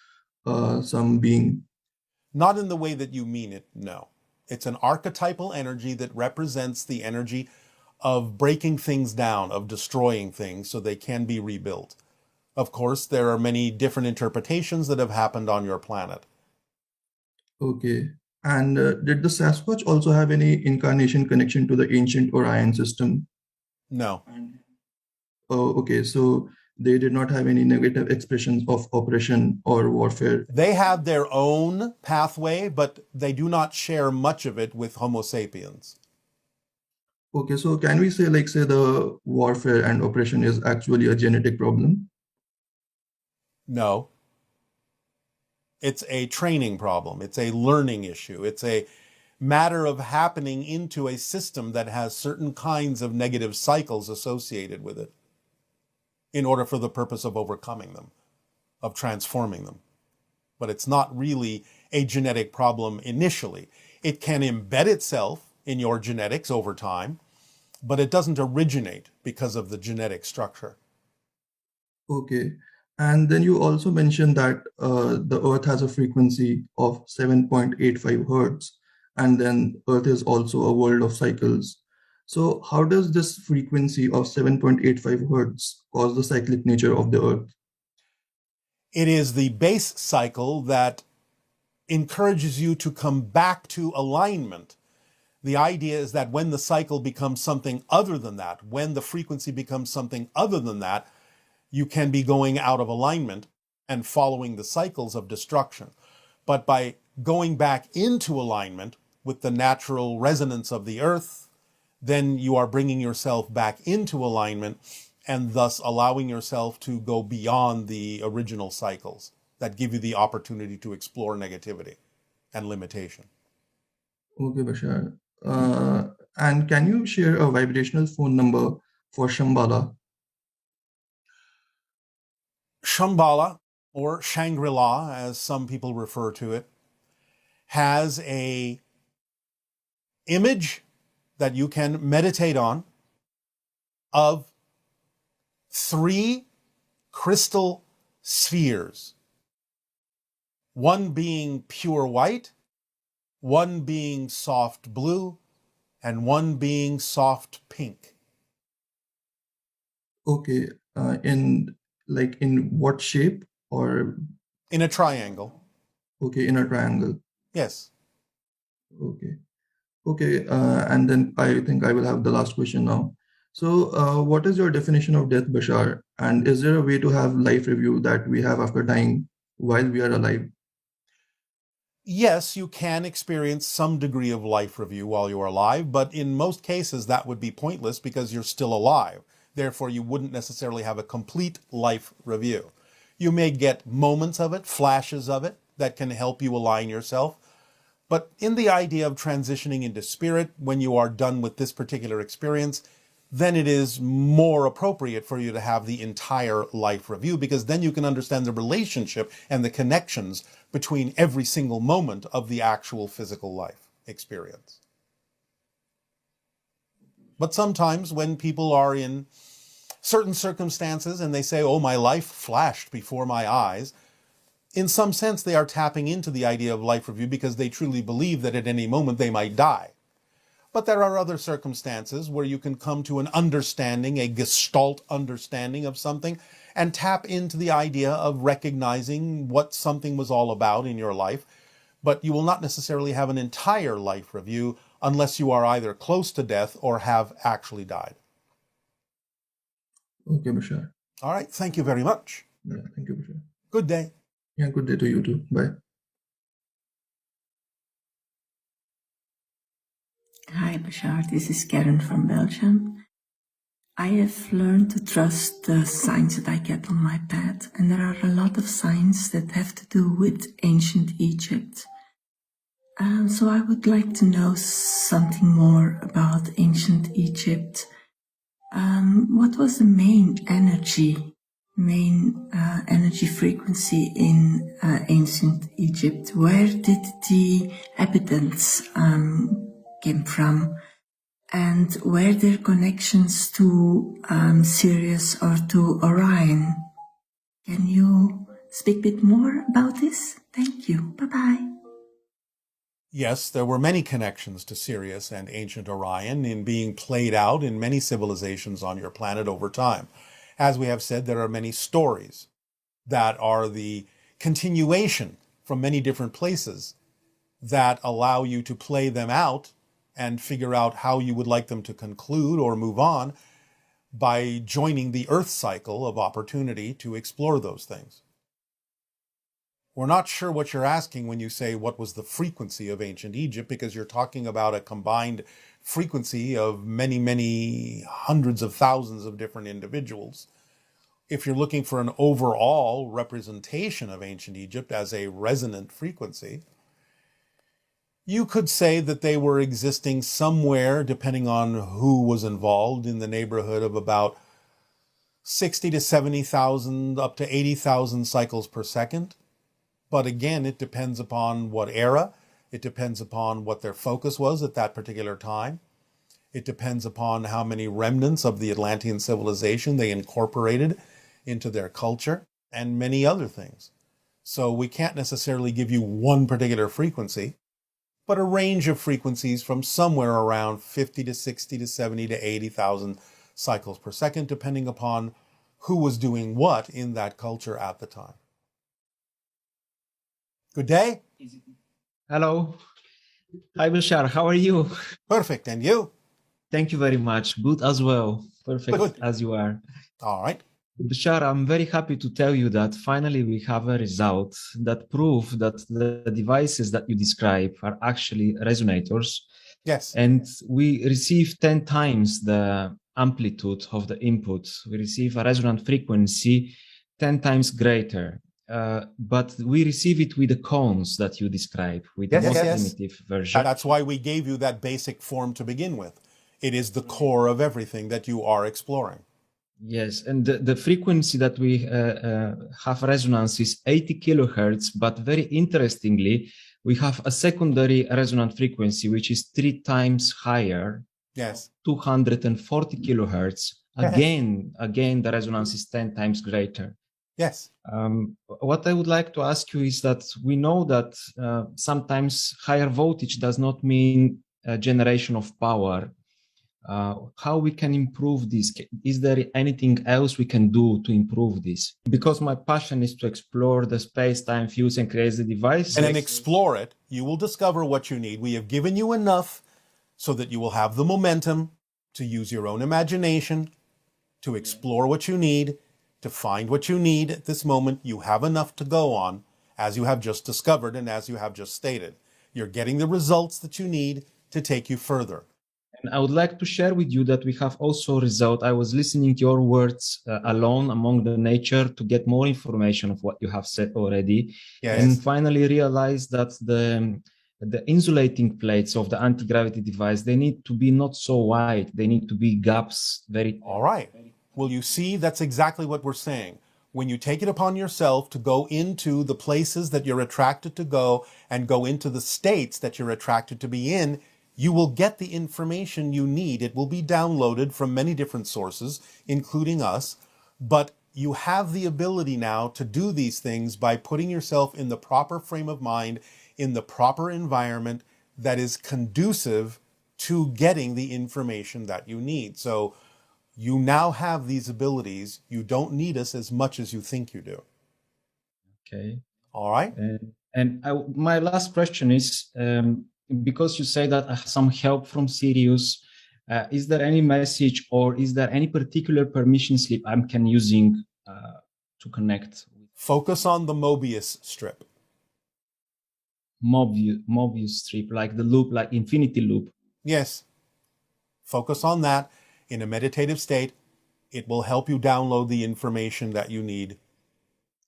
some being. Not in the way that you mean it, no. It's an archetypal energy that represents the energy of breaking things down, of destroying things so they can be rebuilt. Of course, there are many different interpretations that have happened on your planet. Okay. And did the Sasquatch also have any incarnation connection to the ancient Orion system? No. Oh, okay. So they did not have any negative expressions of oppression or warfare. They had their own pathway, but they do not share much of it with Homo sapiens. Okay, so can we say, like, say the warfare and oppression is actually a genetic problem? No, it's a training problem. It's a learning issue. It's a matter of happening into a system that has certain kinds of negative cycles associated with it in order for the purpose of overcoming them, of transforming them. But it's not really a genetic problem initially. It can embed itself in your genetics over time, but it doesn't originate because of the genetic structure. Okay. And then you also mentioned that the Earth has a frequency of 7.85 hertz, and then Earth is also a world of cycles. So how does this frequency of 7.85 hertz cause the cyclic nature of the Earth? It is the base cycle that encourages you to come back to alignment. The idea is that when the cycle becomes something other than that, when the frequency becomes something other than that, you can be going out of alignment and following the cycles of destruction. But by going back into alignment with the natural resonance of the earth, then you are bringing yourself back into alignment and thus allowing yourself to go beyond the original cycles that give you the opportunity to explore negativity and limitation. Okay, Bashar. And can you share a vibrational phone number for Shambhala? Shambhala, or Shangri-La, as some people refer to it, has a image that you can meditate on of 3 crystal spheres, one being pure white, one being soft blue, and one being soft pink. Okay. In what shape? Or In a triangle. okay, in a triangle. Yes. Okay. Okay, and then I think I will have the last question now. So, what is your definition of death, Bashar? And is there a way to have life review that we have after dying while we are alive? Yes, you can experience some degree of life review while you are alive, but in most cases that would be pointless because you're still alive. Therefore, you wouldn't necessarily have a complete life review. You may get moments of it, flashes of it, that can help you align yourself. But in the idea of transitioning into spirit, when you are done with this particular experience, then it is more appropriate for you to have the entire life review, because then you can understand the relationship and the connections between every single moment of the actual physical life experience. But sometimes when people are in certain circumstances and they say, oh, my life flashed before my eyes, in some sense they are tapping into the idea of life review because they truly believe that at any moment they might die. But there are other circumstances where you can come to an understanding, a gestalt understanding of something, and tap into the idea of recognizing what something was all about in your life. But you will not necessarily have an entire life review unless you are either close to death or have actually died. Okay, Bashar. All right. Thank you very much. Yeah, thank you, Bashar. Good day. Yeah, good day to you too. Bye. Hi, Bashar. This is Karen from Belgium. I have learned to trust the signs that I get on my path, and there are a lot of signs that have to do with ancient Egypt. So I would like to know something more about ancient Egypt. What was the main energy frequency in ancient Egypt? Where did the inhabitants came from? And were there connections to Sirius or to Orion? Can you speak a bit more about this? Thank you. Bye-bye. Yes, there were many connections to Sirius and ancient Orion in being played out in many civilizations on your planet over time. As we have said, there are many stories that are the continuation from many different places that allow you to play them out and figure out how you would like them to conclude or move on by joining the Earth cycle of opportunity to explore those things. We're not sure what you're asking when you say what was the frequency of ancient Egypt, because you're talking about a combined frequency of many, many hundreds of thousands of different individuals. If you're looking for an overall representation of ancient Egypt as a resonant frequency, you could say that they were existing somewhere, depending on who was involved, in the neighborhood of about 60 to 70,000 up to 80,000 cycles per second. But again, it depends upon what era. It depends upon what their focus was at that particular time. It depends upon how many remnants of the Atlantean civilization they incorporated into their culture, and many other things. So we can't necessarily give you one particular frequency, but a range of frequencies from somewhere around 50 to 60 to 70 to 80,000 cycles per second, depending upon who was doing what in that culture at the time. Good day. Hello. Hi, Bashar. How are you? Perfect. And you? Thank you very much. Good as well. Perfect. Good. As you are. All right. Bashar, I'm very happy to tell you that finally we have a result that proves that the devices that you describe are actually resonators. Yes. And we receive 10 times the amplitude of the input. We receive a resonant frequency 10 times greater. But we receive it with the cones that you describe, with the most primitive version. That's why we gave you that basic form to begin with. It is the core of everything that you are exploring. Yes, and the frequency that we have resonance is 80 kilohertz, but very interestingly, we have a secondary resonant frequency, which is 3 times higher. Yes. 240 kilohertz. Again, the resonance is 10 times greater. Yes. What I would like to ask you is that we know that sometimes higher voltage does not mean a generation of power. How we can improve this? Is there anything else we can do to improve this? Because my passion is to explore the space-time fuse and create the device. And then explore it. You will discover what you need. We have given you enough so that you will have the momentum to use your own imagination, to explore what you need, to find what you need at this moment. You have enough to go on, as you have just discovered and as you have just stated. You're getting the results that you need to take you further. And I would like to share with you that we have also result. I was listening to your words alone among the nature to get more information of what you have said already. Yes. And finally realized that the insulating plates of the anti-gravity device, they need to be not so wide. They need to be gaps. All right. Well, you see, that's exactly what we're saying. When you take it upon yourself to go into the places that you're attracted to go and go into the states that you're attracted to be in, you will get the information you need. It will be downloaded from many different sources, including us, but you have the ability now to do these things by putting yourself in the proper frame of mind, in the proper environment that is conducive to getting the information that you need. So you now have these abilities. You don't need us as much as you think you do. Okay. All right. And my last question is, because you say that some help from Sirius, is there any message or is there any particular permission slip I can using to connect? Focus on the Mobius strip. Mobius strip, like the loop, like infinity loop. Yes. Focus on that in a meditative state. It will help you download the information that you need.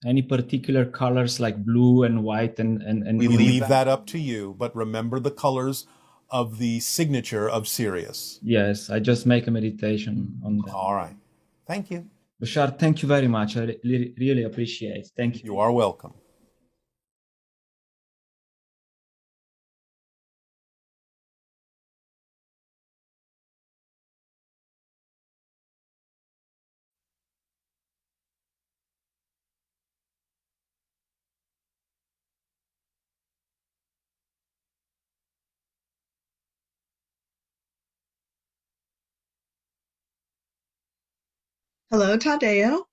Any particular colors like blue and white and we leave that up to you, but remember the colors of the signature of Sirius. Yes, I just make a meditation on that. All right. Thank you. Bashar, thank you very much. I really appreciate it. Thank you. You are welcome. Hello, Tadeo.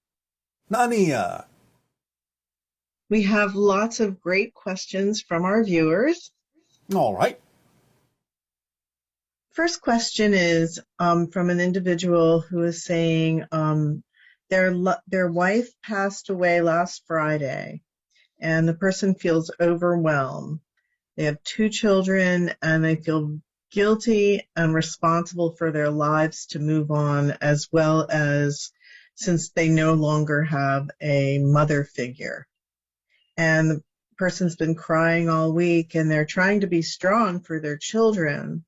Nania. We have lots of great questions from our viewers. All right. First question is from an individual who is saying their wife passed away last Friday, and the person feels overwhelmed. They have 2 children and they feel guilty and responsible for their lives to move on, as well as since they no longer have a mother figure. And the person's been crying all week and they're trying to be strong for their children.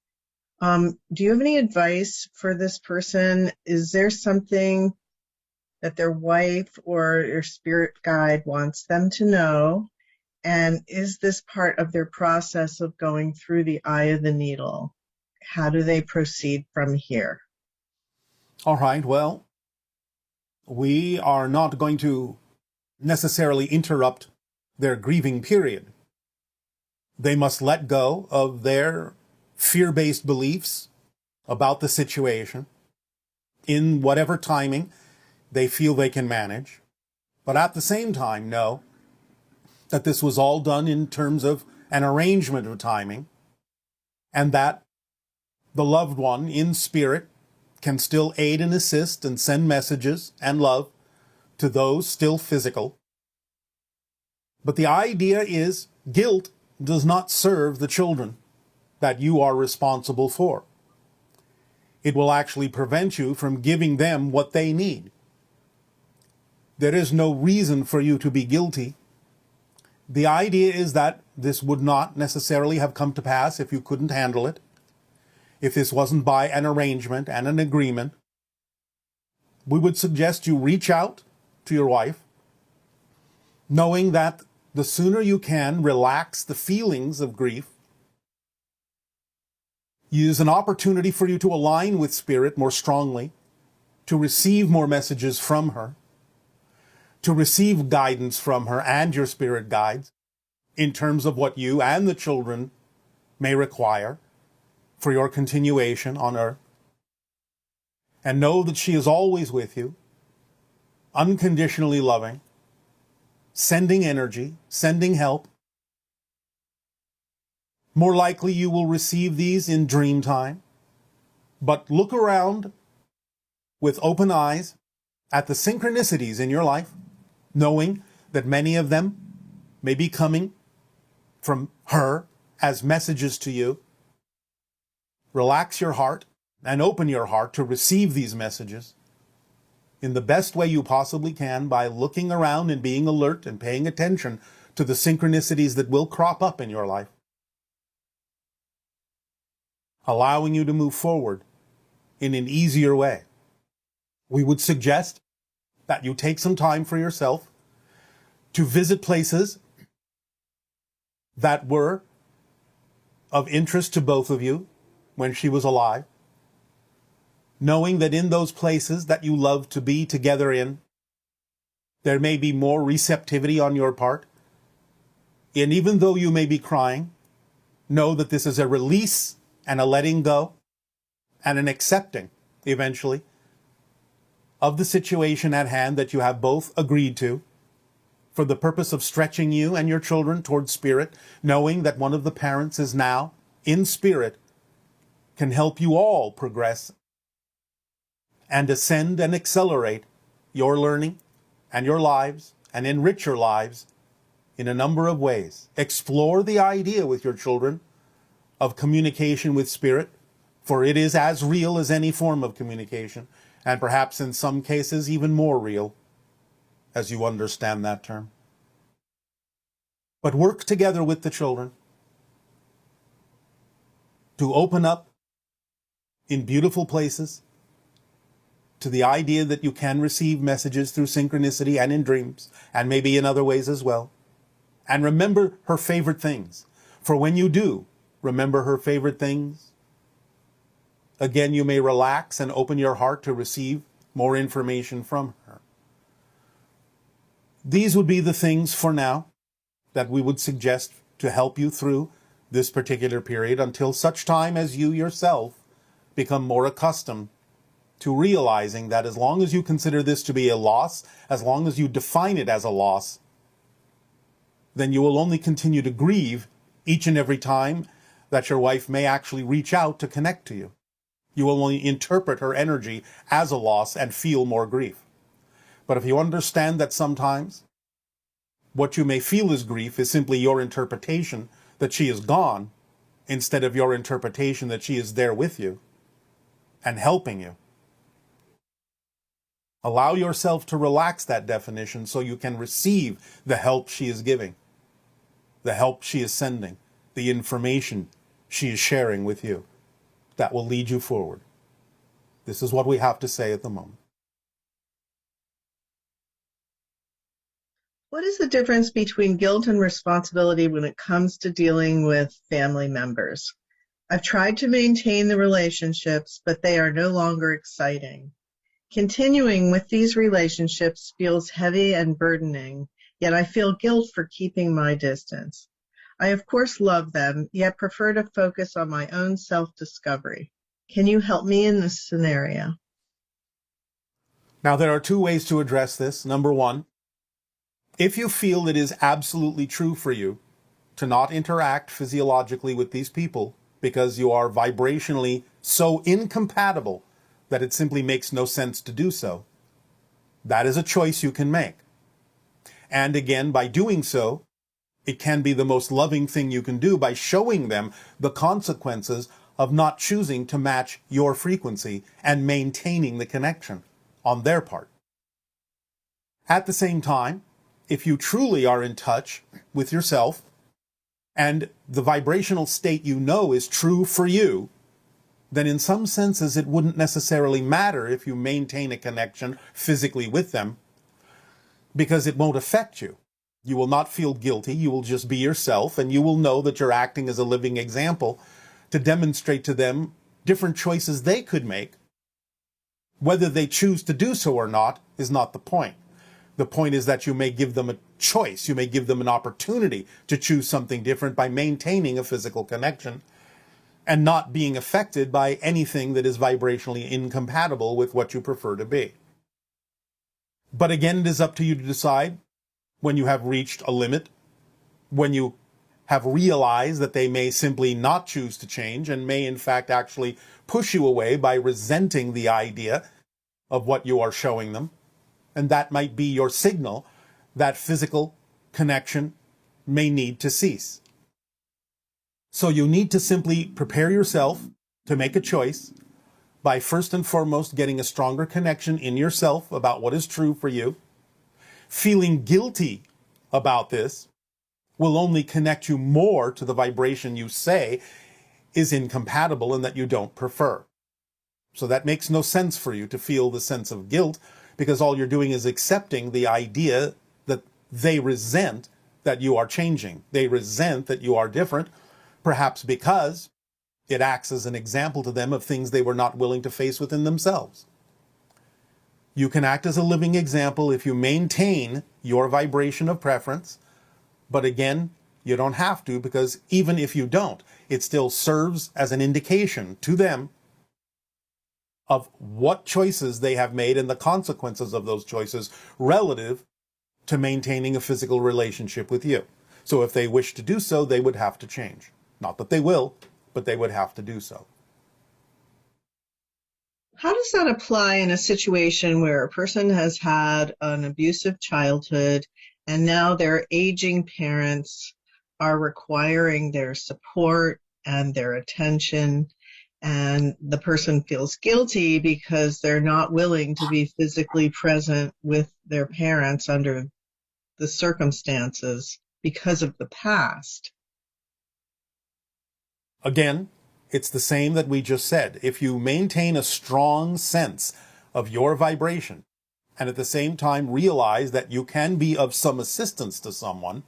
Do you have any advice for this person? Is there something that their wife or their spirit guide wants them to know? And is this part of their process of going through the eye of the needle? How do they proceed from here? All right, well, we are not going to necessarily interrupt their grieving period. They must let go of their fear-based beliefs about the situation in whatever timing they feel they can manage. But at the same time, know that this was all done in terms of an arrangement of timing, and that the loved one in spirit can still aid and assist and send messages and love to those still physical. But the idea is guilt does not serve the children that you are responsible for. It will actually prevent you from giving them what they need. There is no reason for you to be guilty. The idea is that this would not necessarily have come to pass if you couldn't handle it, if this wasn't by an arrangement and an agreement. We would suggest you reach out to your wife, knowing that the sooner you can relax the feelings of grief, use an opportunity for you to align with spirit more strongly, to receive more messages from her, to receive guidance from her and your spirit guides in terms of what you and the children may require for your continuation on earth. And know that she is always with you, unconditionally loving, sending energy, sending help. More likely you will receive these in dream time. But look around with open eyes at the synchronicities in your life, knowing that many of them may be coming from her as messages to you. Relax your heart and open your heart to receive these messages in the best way you possibly can by looking around and being alert and paying attention to the synchronicities that will crop up in your life, allowing you to move forward in an easier way. We would suggest that you take some time for yourself to visit places that were of interest to both of you when she was alive, knowing that in those places that you love to be together in, there may be more receptivity on your part. And even though you may be crying, know that this is a release and a letting go and an accepting, eventually, of the situation at hand that you have both agreed to for the purpose of stretching you and your children towards spirit, knowing that one of the parents is now in spirit, can help you all progress and ascend and accelerate your learning and your lives and enrich your lives in a number of ways. Explore the idea with your children of communication with spirit, for it is as real as any form of communication, and perhaps in some cases even more real, as you understand that term. But work together with the children to open up in beautiful places to the idea that you can receive messages through synchronicity and in dreams, and maybe in other ways as well. And remember her favorite things. For when you do remember her favorite things, again, you may relax and open your heart to receive more information from her. These would be the things for now that we would suggest to help you through this particular period until such time as you yourself become more accustomed to realizing that as long as you consider this to be a loss, as long as you define it as a loss, then you will only continue to grieve each and every time that your wife may actually reach out to connect to you. You will only interpret her energy as a loss and feel more grief. But if you understand that sometimes What you may feel as grief is simply your interpretation that she is gone, instead of your interpretation that she is there with you and helping you. Allow yourself to relax that definition so you can receive the help she is giving, the help she is sending, the information she is sharing with you. That will lead you forward. This is what we have to say at the moment. What is the difference between guilt and responsibility when it comes to dealing with family members? I've tried to maintain the relationships, but they are no longer exciting. Continuing with these relationships feels heavy and burdening, yet I feel guilt for keeping my distance. I of course love them, yet prefer to focus on my own self-discovery. Can you help me in this scenario? Now, there are two ways to address this. Number one, if you feel it is absolutely true for you to not interact physiologically with these people because you are vibrationally so incompatible that it simply makes no sense to do so, that is a choice you can make. And again, by doing so, it can be the most loving thing you can do by showing them the consequences of not choosing to match your frequency and maintaining the connection on their part. At the same time, if you truly are in touch with yourself and the vibrational state you know is true for you, then in some senses it wouldn't necessarily matter if you maintain a connection physically with them, because it won't affect you. You will not feel guilty, you will just be yourself, and you will know that you're acting as a living example to demonstrate to them different choices they could make. Whether they choose to do so or not is not the point. The point is that you may give them a choice, you may give them an opportunity to choose something different by maintaining a physical connection and not being affected by anything that is vibrationally incompatible with what you prefer to be. But again, it is up to you to decide when you have reached a limit, when you have realized that they may simply not choose to change and may in fact actually push you away by resenting the idea of what you are showing them. And that might be your signal that physical connection may need to cease. So you need to simply prepare yourself to make a choice by first and foremost getting a stronger connection in yourself about what is true for you. Feeling guilty about this will only connect you more to the vibration you say is incompatible and that you don't prefer. So that makes no sense for you to feel the sense of guilt, because all you're doing is accepting the idea that they resent that you are changing. They resent that you are different, perhaps because it acts as an example to them of things they were not willing to face within themselves. You can act as a living example if you maintain your vibration of preference, but again, you don't have to, because even if you don't, it still serves as an indication to them of what choices they have made and the consequences of those choices relative to maintaining a physical relationship with you. So if they wish to do so, they would have to change. Not that they will, but they would have to do so. How does that apply in a situation where a person has had an abusive childhood and now their aging parents are requiring their support and their attention, and the person feels guilty because they're not willing to be physically present with their parents under the circumstances because of the past? Again, it's the same that we just said. If you maintain a strong sense of your vibration and at the same time realize that you can be of some assistance to someone,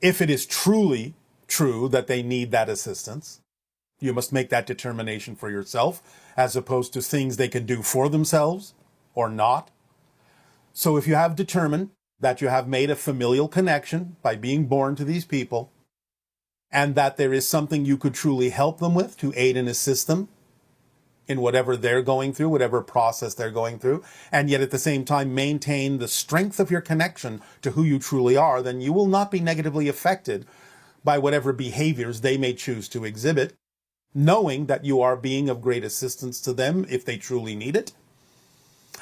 if it is truly true that they need that assistance, you must make that determination for yourself as opposed to things they can do for themselves or not. So if you have determined that you have made a familial connection by being born to these people, and that there is something you could truly help them with to aid and assist them in whatever they're going through, whatever process they're going through, and yet at the same time maintain the strength of your connection to who you truly are, then you will not be negatively affected by whatever behaviors they may choose to exhibit, knowing that you are being of great assistance to them if they truly need it,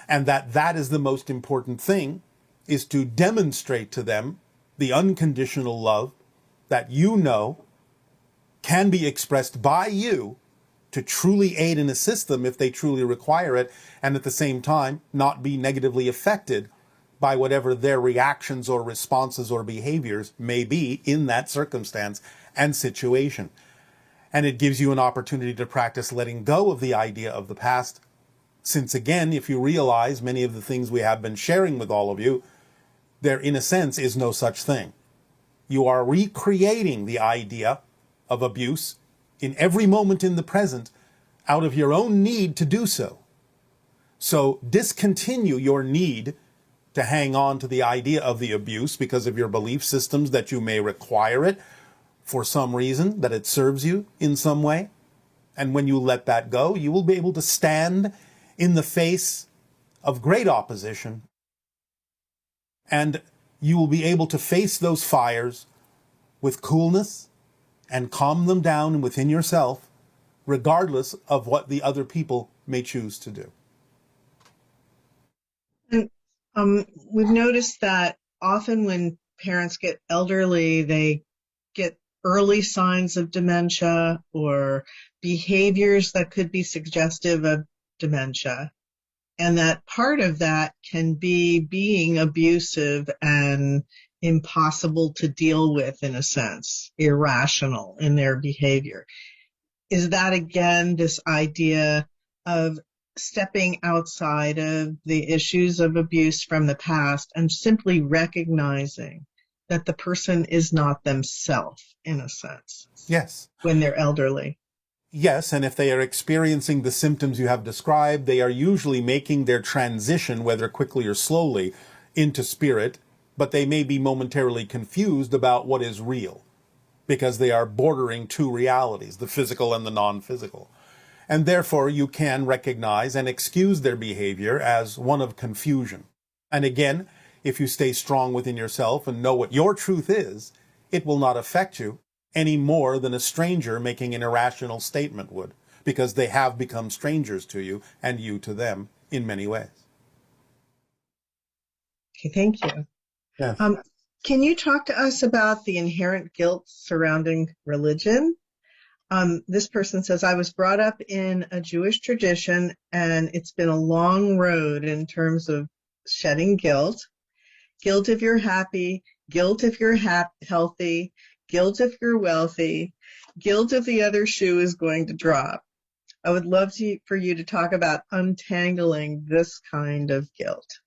and that is the most important thing, is to demonstrate to them the unconditional love that you know can be expressed by you to truly aid and assist them if they truly require it, and at the same time not be negatively affected by whatever their reactions or responses or behaviors may be in that circumstance and situation. And it gives you an opportunity to practice letting go of the idea of the past, since again, if you realize many of the things we have been sharing with all of you, there in a sense is no such thing. You are recreating the idea of abuse in every moment in the present out of your own need to do so. So discontinue your need to hang on to the idea of the abuse because of your belief systems that you may require it for some reason, that it serves you in some way. And when you let that go, you will be able to stand in the face of great opposition, and you will be able to face those fires with coolness and calm them down within yourself, regardless of what the other people may choose to do. And we've noticed that often when parents get elderly, they get early signs of dementia or behaviors that could be suggestive of dementia. And that part of that can be being abusive and impossible to deal with, in a sense, irrational in their behavior. Is that, again, this idea of stepping outside of the issues of abuse from the past and simply recognizing that the person is not themselves, in a sense? Yes. When they're elderly. Yes, and if they are experiencing the symptoms you have described, they are usually making their transition, whether quickly or slowly, into spirit, but they may be momentarily confused about what is real, because they are bordering two realities, the physical and the non-physical. And therefore, you can recognize and excuse their behavior as one of confusion. And again, if you stay strong within yourself and know what your truth is, it will not affect you any more than a stranger making an irrational statement would, because they have become strangers to you and you to them in many ways. Okay, thank you. Yes. Can you talk to us about the inherent guilt surrounding religion? This person says, I was brought up in a Jewish tradition, and it's been a long road in terms of shedding guilt. Guilt if you're happy, guilt if you're healthy, guilt if you're wealthy, guilt if the other shoe is going to drop. I would love for you to talk about untangling this kind of guilt.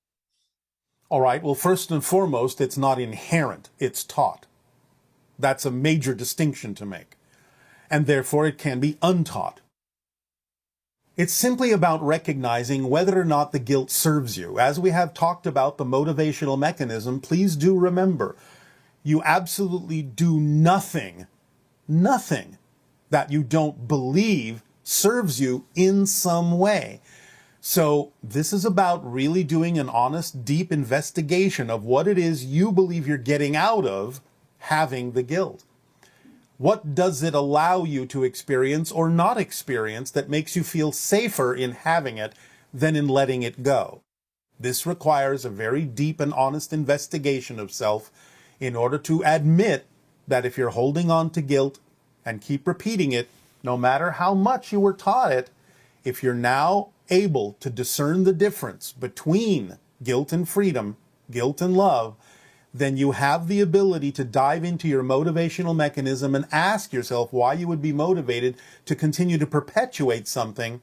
All right. Well, first and foremost, it's not inherent. It's taught. That's a major distinction to make. And therefore, it can be untaught. It's simply about recognizing whether or not the guilt serves you. As we have talked about the motivational mechanism, please do remember, you absolutely do nothing that you don't believe serves you in some way. So this is about really doing an honest, deep investigation of what it is you believe you're getting out of having the guilt. What does it allow you to experience or not experience that makes you feel safer in having it than in letting it go? This requires a very deep and honest investigation of self in order to admit that if you're holding on to guilt and keep repeating it, no matter how much you were taught it, if you're now able to discern the difference between guilt and freedom, guilt and love, then you have the ability to dive into your motivational mechanism and ask yourself why you would be motivated to continue to perpetuate something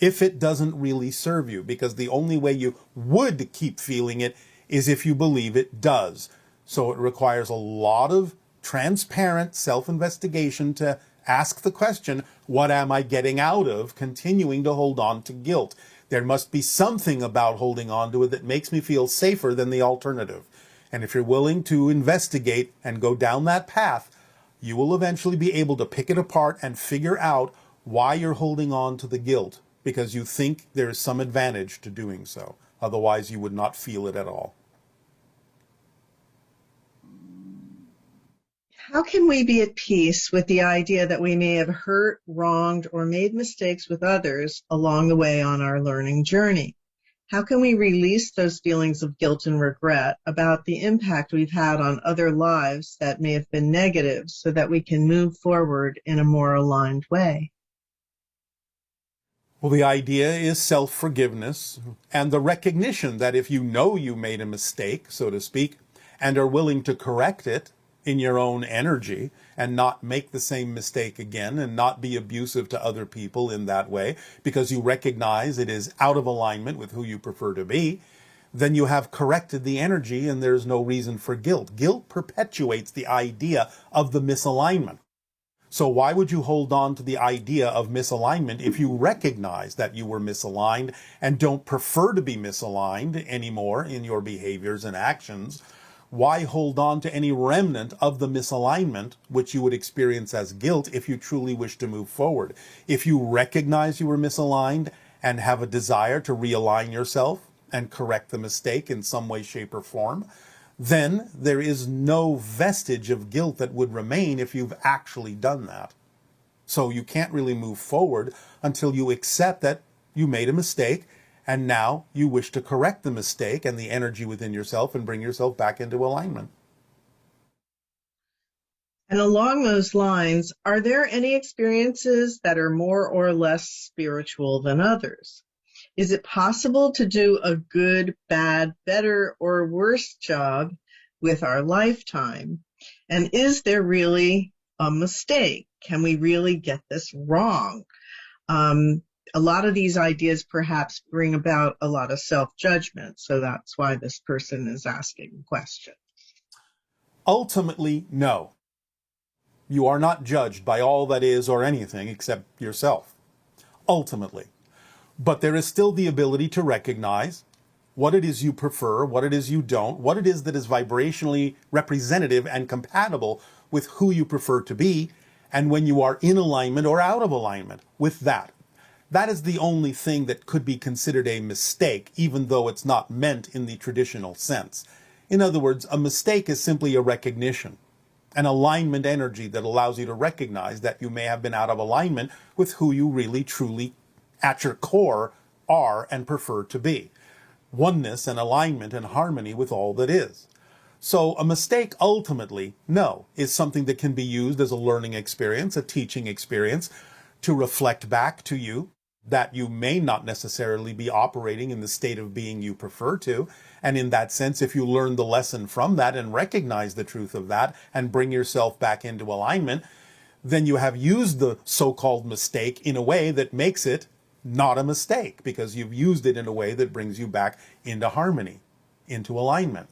if it doesn't really serve you. Because the only way you would keep feeling it is if you believe it does. So it requires a lot of transparent self-investigation to ask the question, what am I getting out of continuing to hold on to guilt? There must be something about holding on to it that makes me feel safer than the alternative. And if you're willing to investigate and go down that path, you will eventually be able to pick it apart and figure out why you're holding on to the guilt, because you think there is some advantage to doing so. Otherwise, you would not feel it at all. How can we be at peace with the idea that we may have hurt, wronged, or made mistakes with others along the way on our learning journey? How can we release those feelings of guilt and regret about the impact we've had on other lives that may have been negative so that we can move forward in a more aligned way? Well, the idea is self-forgiveness and the recognition that if you know you made a mistake, so to speak, and are willing to correct it in your own energy and not make the same mistake again and not be abusive to other people in that way because you recognize it is out of alignment with who you prefer to be, then you have corrected the energy and there's no reason for guilt. Guilt perpetuates the idea of the misalignment. So why would you hold on to the idea of misalignment if you recognize that you were misaligned and don't prefer to be misaligned anymore in your behaviors and actions? Why hold on to any remnant of the misalignment which you would experience as guilt if you truly wish to move forward? If you recognize you were misaligned and have a desire to realign yourself and correct the mistake in some way, shape, or form, then there is no vestige of guilt that would remain if you've actually done that. So you can't really move forward until you accept that you made a mistake and now you wish to correct the mistake and the energy within yourself and bring yourself back into alignment. And along those lines, are there any experiences that are more or less spiritual than others? Is it possible to do a good, bad, better, or worse job with our lifetime? And is there really a mistake? Can we really get this wrong? A lot of these ideas perhaps bring about a lot of self-judgment, so that's why this person is asking the question. Ultimately, no. You are not judged by all that is or anything except yourself. Ultimately. But there is still the ability to recognize what it is you prefer, what it is you don't, what it is that is vibrationally representative and compatible with who you prefer to be, and when you are in alignment or out of alignment with that. That is the only thing that could be considered a mistake, even though it's not meant in the traditional sense. In other words, a mistake is simply a recognition, an alignment energy that allows you to recognize that you may have been out of alignment with who you really, truly, at your core, are and prefer to be. Oneness and alignment and harmony with all that is. So a mistake, ultimately, no, is something that can be used as a learning experience, a teaching experience, to reflect back to you that you may not necessarily be operating in the state of being you prefer to. And in that sense, if you learn the lesson from that and recognize the truth of that and bring yourself back into alignment, then you have used the so-called mistake in a way that makes it not a mistake, because you've used it in a way that brings you back into harmony, into alignment.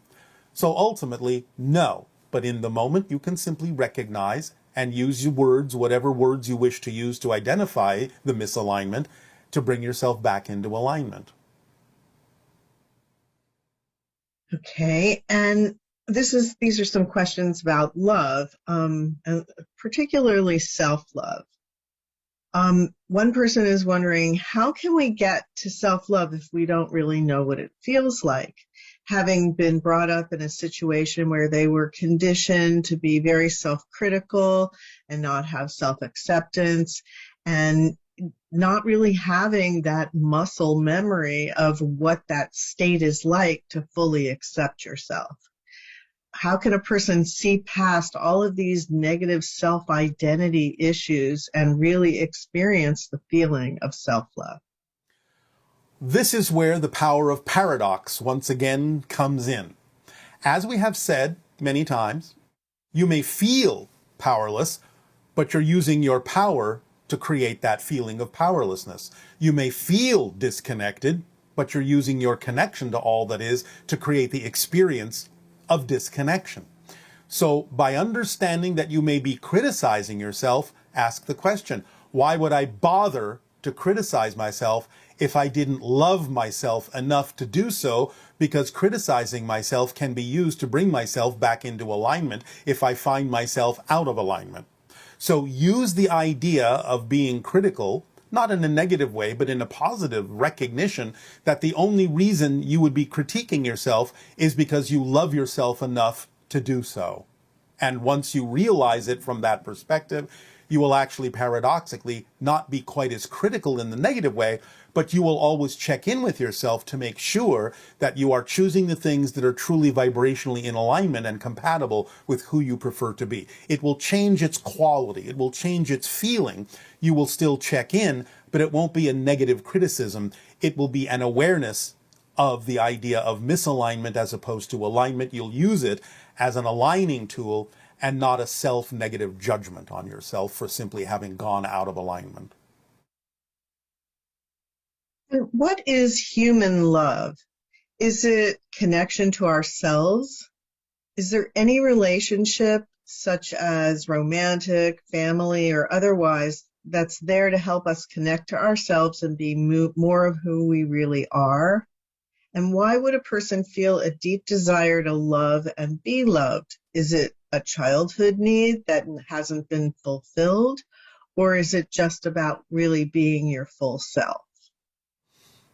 So ultimately, no. But in the moment, you can simply recognize and use your words, whatever words you wish to use to identify the misalignment, to bring yourself back into alignment. Okay, and these are some questions about love, and particularly self-love. One person is wondering, how can we get to self-love if we don't really know what it feels like? Having been brought up in a situation where they were conditioned to be very self-critical and not have self-acceptance, and not really having that muscle memory of what that state is like to fully accept yourself. How can a person see past all of these negative self-identity issues and really experience the feeling of self-love? This is where the power of paradox once again comes in. As we have said many times, you may feel powerless, but you're using your power to create that feeling of powerlessness. You may feel disconnected, but you're using your connection to all that is to create the experience of disconnection. So by understanding that you may be criticizing yourself, ask the question, why would I bother to criticize myself if I didn't love myself enough to do so? Because criticizing myself can be used to bring myself back into alignment if I find myself out of alignment. So use the idea of being critical, not in a negative way, but in a positive recognition that the only reason you would be critiquing yourself is because you love yourself enough to do so. And once you realize it from that perspective, you will actually paradoxically not be quite as critical in the negative way, but you will always check in with yourself to make sure that you are choosing the things that are truly vibrationally in alignment and compatible with who you prefer to be. It will change its quality. It will change its feeling. You will still check in, but it won't be a negative criticism. It will be an awareness of the idea of misalignment as opposed to alignment. You'll use it as an aligning tool and not a self-negative judgment on yourself for simply having gone out of alignment. What is human love? Is it connection to ourselves? Is there any relationship, such as romantic, family, or otherwise, that's there to help us connect to ourselves and be more of who we really are? And why would a person feel a deep desire to love and be loved? Is it a childhood need that hasn't been fulfilled? Or is it just about really being your full self?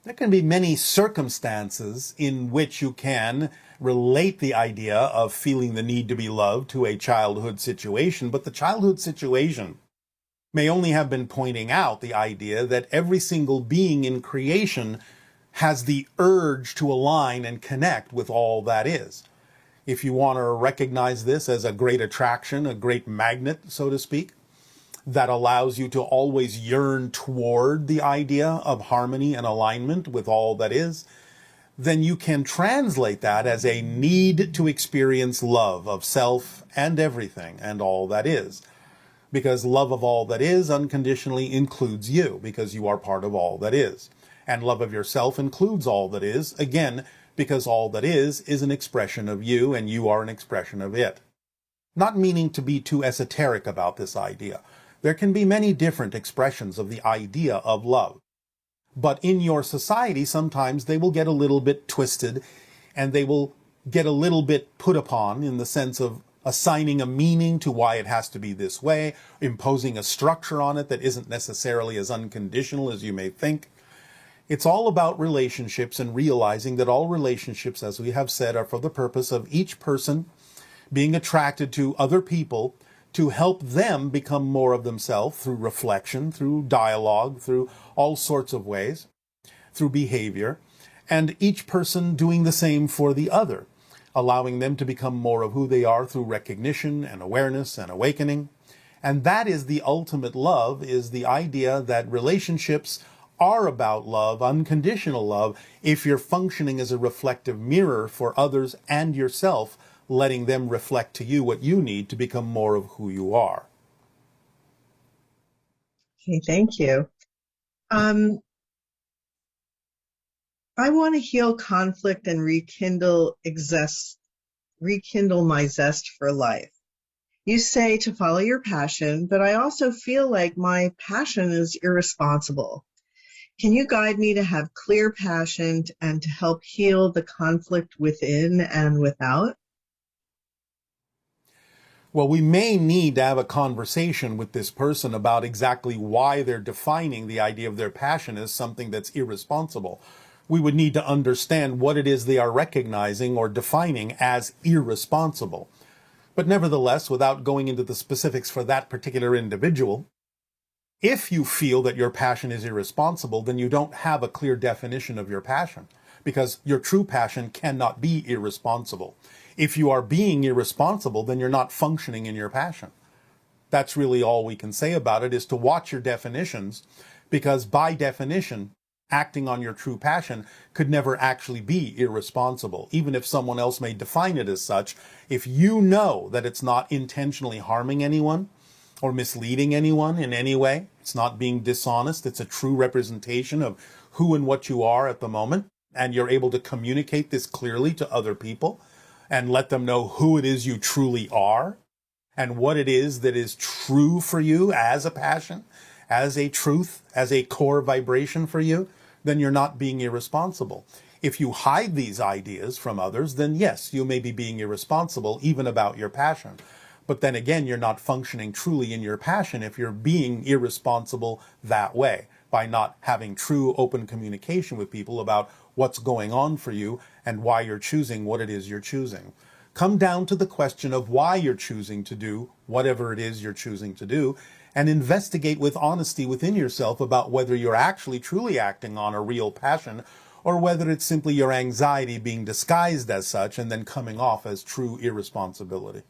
There can be many circumstances in which you can relate the idea of feeling the need to be loved to a childhood situation, but the childhood situation may only have been pointing out the idea that every single being in creation has the urge to align and connect with all that is. If you want to recognize this as a great attraction, a great magnet, so to speak, that allows you to always yearn toward the idea of harmony and alignment with all that is, then you can translate that as a need to experience love of self and everything and all that is. Because love of all that is unconditionally includes you, because you are part of all that is. And love of yourself includes all that is, again, because all that is an expression of you and you are an expression of it. Not meaning to be too esoteric about this idea. There can be many different expressions of the idea of love. But in your society, sometimes they will get a little bit twisted and they will get a little bit put upon in the sense of assigning a meaning to why it has to be this way, imposing a structure on it that isn't necessarily as unconditional as you may think. It's all about relationships and realizing that all relationships, as we have said, are for the purpose of each person being attracted to other people to help them become more of themselves through reflection, through dialogue, through all sorts of ways, through behavior, and each person doing the same for the other, allowing them to become more of who they are through recognition and awareness and awakening. And that is the ultimate love, is the idea that relationships are about love, unconditional love, if you're functioning as a reflective mirror for others and yourself, letting them reflect to you what you need to become more of who you are. Okay, thank you. I want to heal conflict and rekindle my zest for life. You say to follow your passion, but I also feel like my passion is irresponsible. Can you guide me to have clear passion and to help heal the conflict within and without? Well, we may need to have a conversation with this person about exactly why they're defining the idea of their passion as something that's irresponsible. We would need to understand what it is they are recognizing or defining as irresponsible. But nevertheless, without going into the specifics for that particular individual, if you feel that your passion is irresponsible, then you don't have a clear definition of your passion, because your true passion cannot be irresponsible. If you are being irresponsible, then you're not functioning in your passion. That's really all we can say about it, is to watch your definitions, because by definition, acting on your true passion could never actually be irresponsible. Even if someone else may define it as such, if you know that it's not intentionally harming anyone or misleading anyone in any way, it's not being dishonest, it's a true representation of who and what you are at the moment, and you're able to communicate this clearly to other people and let them know who it is you truly are and what it is that is true for you as a passion, as a truth, as a core vibration for you, then you're not being irresponsible. If you hide these ideas from others, then yes, you may be being irresponsible even about your passion. But then again, you're not functioning truly in your passion if you're being irresponsible that way, by not having true open communication with people about what's going on for you and why you're choosing what it is you're choosing. Come down to the question of why you're choosing to do whatever it is you're choosing to do, and investigate with honesty within yourself about whether you're actually truly acting on a real passion or whether it's simply your anxiety being disguised as such and then coming off as true irresponsibility.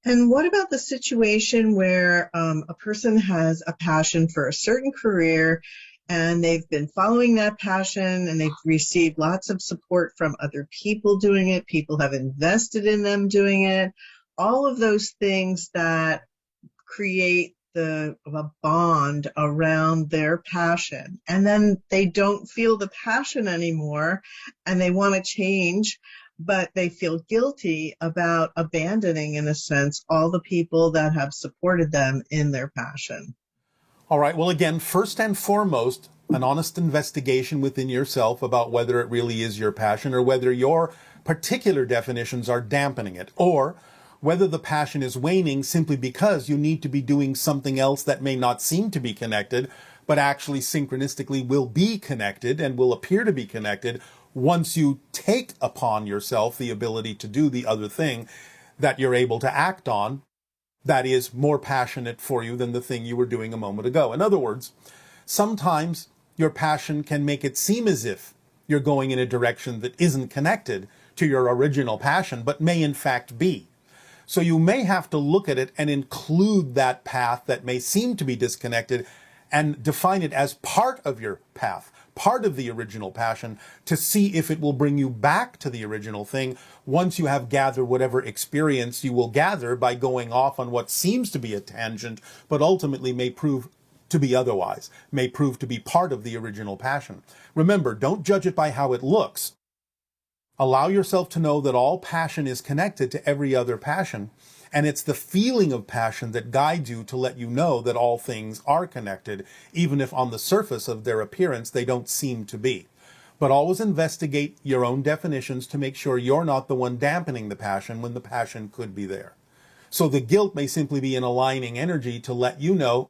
And what about the situation where a person has a passion for a certain career and they've been following that passion and they've received lots of support from other people doing it, people have invested in them doing it, all of those things that create a bond around their passion, and then they don't feel the passion anymore and they want to change, but they feel guilty about abandoning, in a sense, all the people that have supported them in their passion. All right, well, again, first and foremost, an honest investigation within yourself about whether it really is your passion or whether your particular definitions are dampening it, or whether the passion is waning simply because you need to be doing something else that may not seem to be connected, but actually synchronistically will be connected and will appear to be connected once you take upon yourself the ability to do the other thing that you're able to act on that is more passionate for you than the thing you were doing a moment ago. In other words, sometimes your passion can make it seem as if you're going in a direction that isn't connected to your original passion, but may in fact be. So you may have to look at it and include that path that may seem to be disconnected and define it as part of your path, part of the original passion, to see if it will bring you back to the original thing once you have gathered whatever experience you will gather by going off on what seems to be a tangent, but ultimately may prove to be otherwise, may prove to be part of the original passion. Remember, don't judge it by how it looks. Allow yourself to know that all passion is connected to every other passion, and it's the feeling of passion that guides you to let you know that all things are connected, even if on the surface of their appearance they don't seem to be. But always investigate your own definitions to make sure you're not the one dampening the passion when the passion could be there. So the guilt may simply be an aligning energy to let you know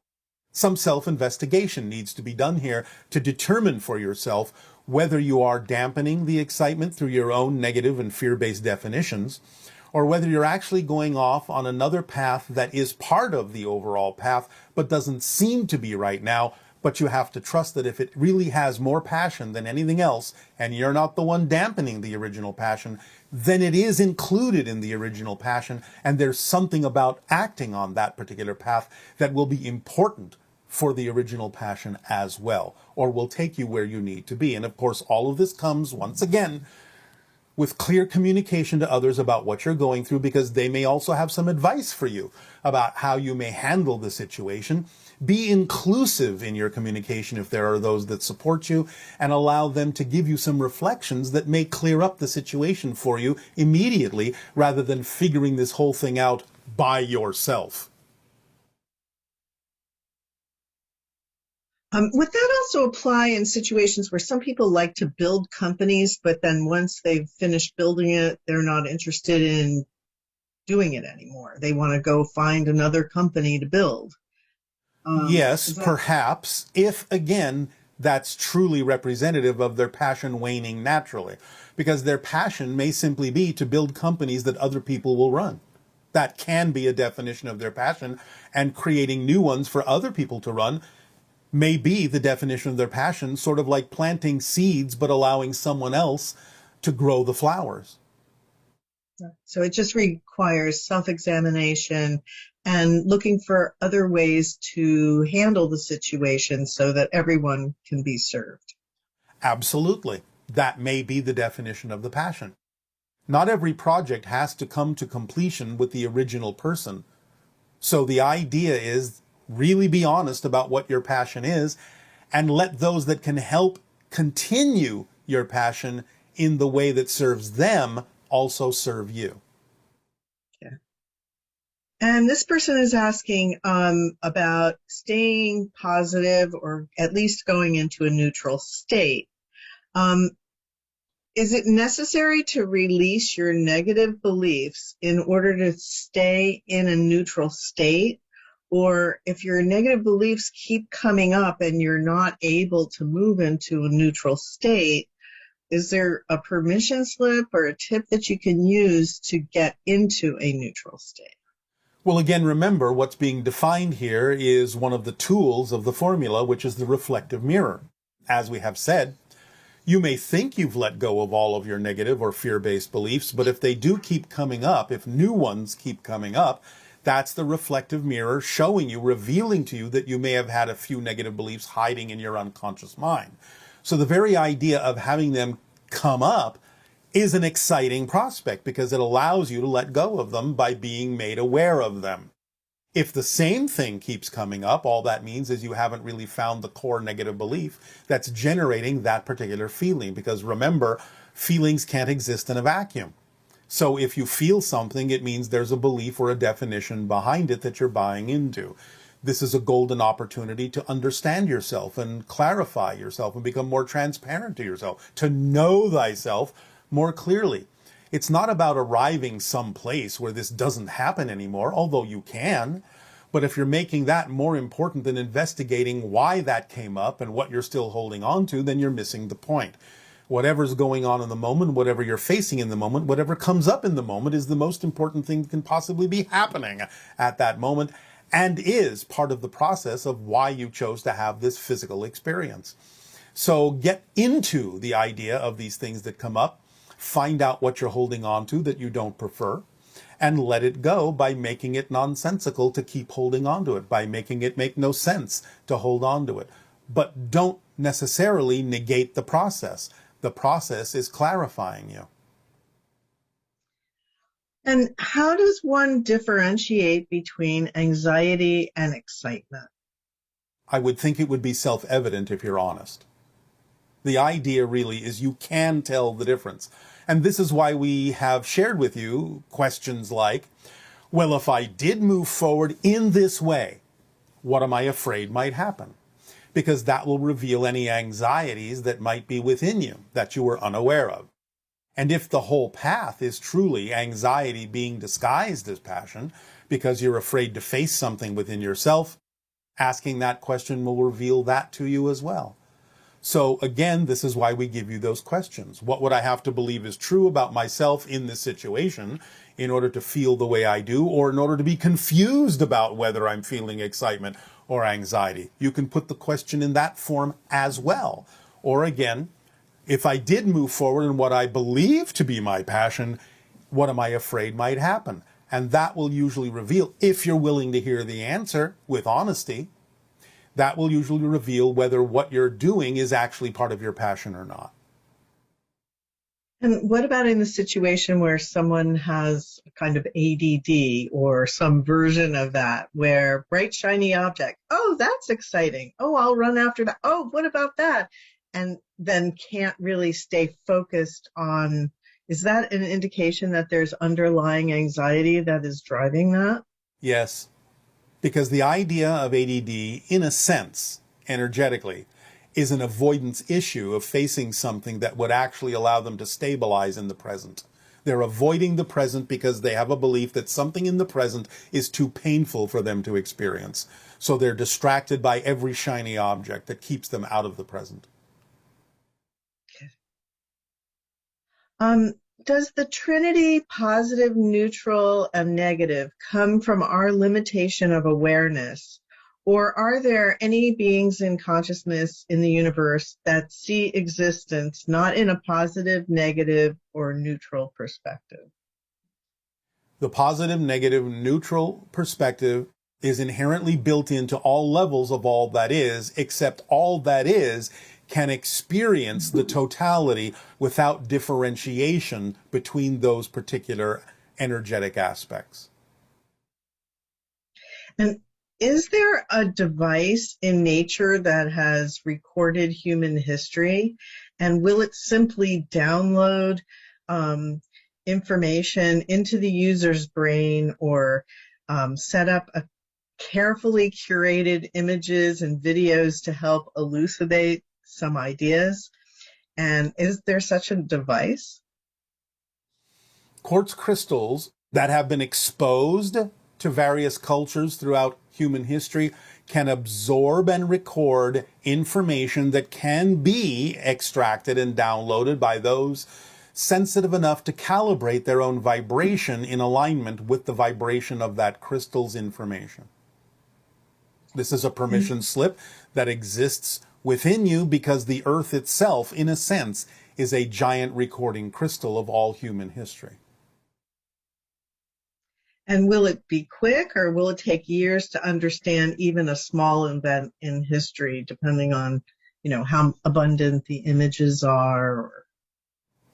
some self-investigation needs to be done here to determine for yourself whether you are dampening the excitement through your own negative and fear-based definitions, or whether you're actually going off on another path that is part of the overall path, but doesn't seem to be right now, but you have to trust that if it really has more passion than anything else, and you're not the one dampening the original passion, then it is included in the original passion, and there's something about acting on that particular path that will be important for the original passion as well, or will take you where you need to be. And of course, all of this comes, once again, with clear communication to others about what you're going through, because they may also have some advice for you about how you may handle the situation. Be inclusive in your communication if there are those that support you, and allow them to give you some reflections that may clear up the situation for you immediately, rather than figuring this whole thing out by yourself. Would that also apply in situations where some people like to build companies, but then once they've finished building it, they're not interested in doing it anymore? They want to go find another company to build. Yes, perhaps, if, again, that's truly representative of their passion waning naturally, because their passion may simply be to build companies that other people will run. That can be a definition of their passion, and creating new ones for other people to run may be the definition of their passion, sort of like planting seeds but allowing someone else to grow the flowers. So it just requires self-examination and looking for other ways to handle the situation so that everyone can be served. Absolutely. That may be the definition of the passion. Not every project has to come to completion with the original person. So the idea is really be honest about what your passion is, and let those that can help continue your passion in the way that serves them also serve you. Okay. And this person is asking about staying positive, or at least going into a neutral state. Is it necessary to release your negative beliefs in order to stay in a neutral state? Or if your negative beliefs keep coming up and you're not able to move into a neutral state, is there a permission slip or a tip that you can use to get into a neutral state? Well, again, remember what's being defined here is one of the tools of the formula, which is the reflective mirror. As we have said, you may think you've let go of all of your negative or fear-based beliefs, but if they do keep coming up, if new ones keep coming up, that's the reflective mirror showing you, revealing to you that you may have had a few negative beliefs hiding in your unconscious mind. So the very idea of having them come up is an exciting prospect because it allows you to let go of them by being made aware of them. If the same thing keeps coming up, all that means is you haven't really found the core negative belief that's generating that particular feeling. Because remember, feelings can't exist in a vacuum. So if you feel something, it means there's a belief or a definition behind it that you're buying into. This is a golden opportunity to understand yourself and clarify yourself and become more transparent to yourself, to know thyself more clearly. It's not about arriving someplace where this doesn't happen anymore, although you can. But if you're making that more important than investigating why that came up and what you're still holding on to, then you're missing the point. Whatever's going on in the moment, whatever you're facing in the moment, whatever comes up in the moment is the most important thing that can possibly be happening at that moment and is part of the process of why you chose to have this physical experience. So get into the idea of these things that come up. Find out what you're holding on to that you don't prefer, and let it go by making it nonsensical to keep holding on to it, by making it make no sense to hold on to it. But don't necessarily negate the process. The process is clarifying you. And how does one differentiate between anxiety and excitement? I would think it would be self-evident if you're honest. The idea really is you can tell the difference. And this is why we have shared with you questions like, well, if I did move forward in this way, what am I afraid might happen? Because that will reveal any anxieties that might be within you that you were unaware of. And if the whole path is truly anxiety being disguised as passion, because you're afraid to face something within yourself, asking that question will reveal that to you as well. So again, this is why we give you those questions. What would I have to believe is true about myself in this situation in order to feel the way I do, or in order to be confused about whether I'm feeling excitement or anxiety? You can put the question in that form as well. Or again, if I did move forward in what I believe to be my passion, what am I afraid might happen? And that will usually reveal, if you're willing to hear the answer with honesty, that will usually reveal whether what you're doing is actually part of your passion or not. And what about in the situation where someone has a kind of ADD or some version of that, where bright, shiny object, oh, that's exciting. Oh, I'll run after that. Oh, what about that? And then can't really stay focused on, is that an indication that there's underlying anxiety that is driving that? Yes. Because the idea of ADD, in a sense, energetically, is an avoidance issue of facing something that would actually allow them to stabilize in the present. They're avoiding the present because they have a belief that something in the present is too painful for them to experience. So they're distracted by every shiny object that keeps them out of the present. Does the Trinity, positive, neutral, and negative, come from our limitation of awareness? Or are there any beings in consciousness in the universe that see existence not in a positive, negative, or neutral perspective? The positive, negative, neutral perspective is inherently built into all levels of all that is, except all that is can experience the totality without differentiation between those particular energetic aspects. And is there a device in nature that has recorded human history? And will it simply download information into the user's brain, or set up a carefully curated images and videos to help elucidate some ideas? And is there such a device? Quartz crystals that have been exposed to various cultures throughout human history can absorb and record information that can be extracted and downloaded by those sensitive enough to calibrate their own vibration in alignment with the vibration of that crystal's information. This is a permission slip that exists within you because the earth itself, in a sense, is a giant recording crystal of all human history. And will it be quick, or will it take years to understand even a small event in history, depending on, how abundant the images are?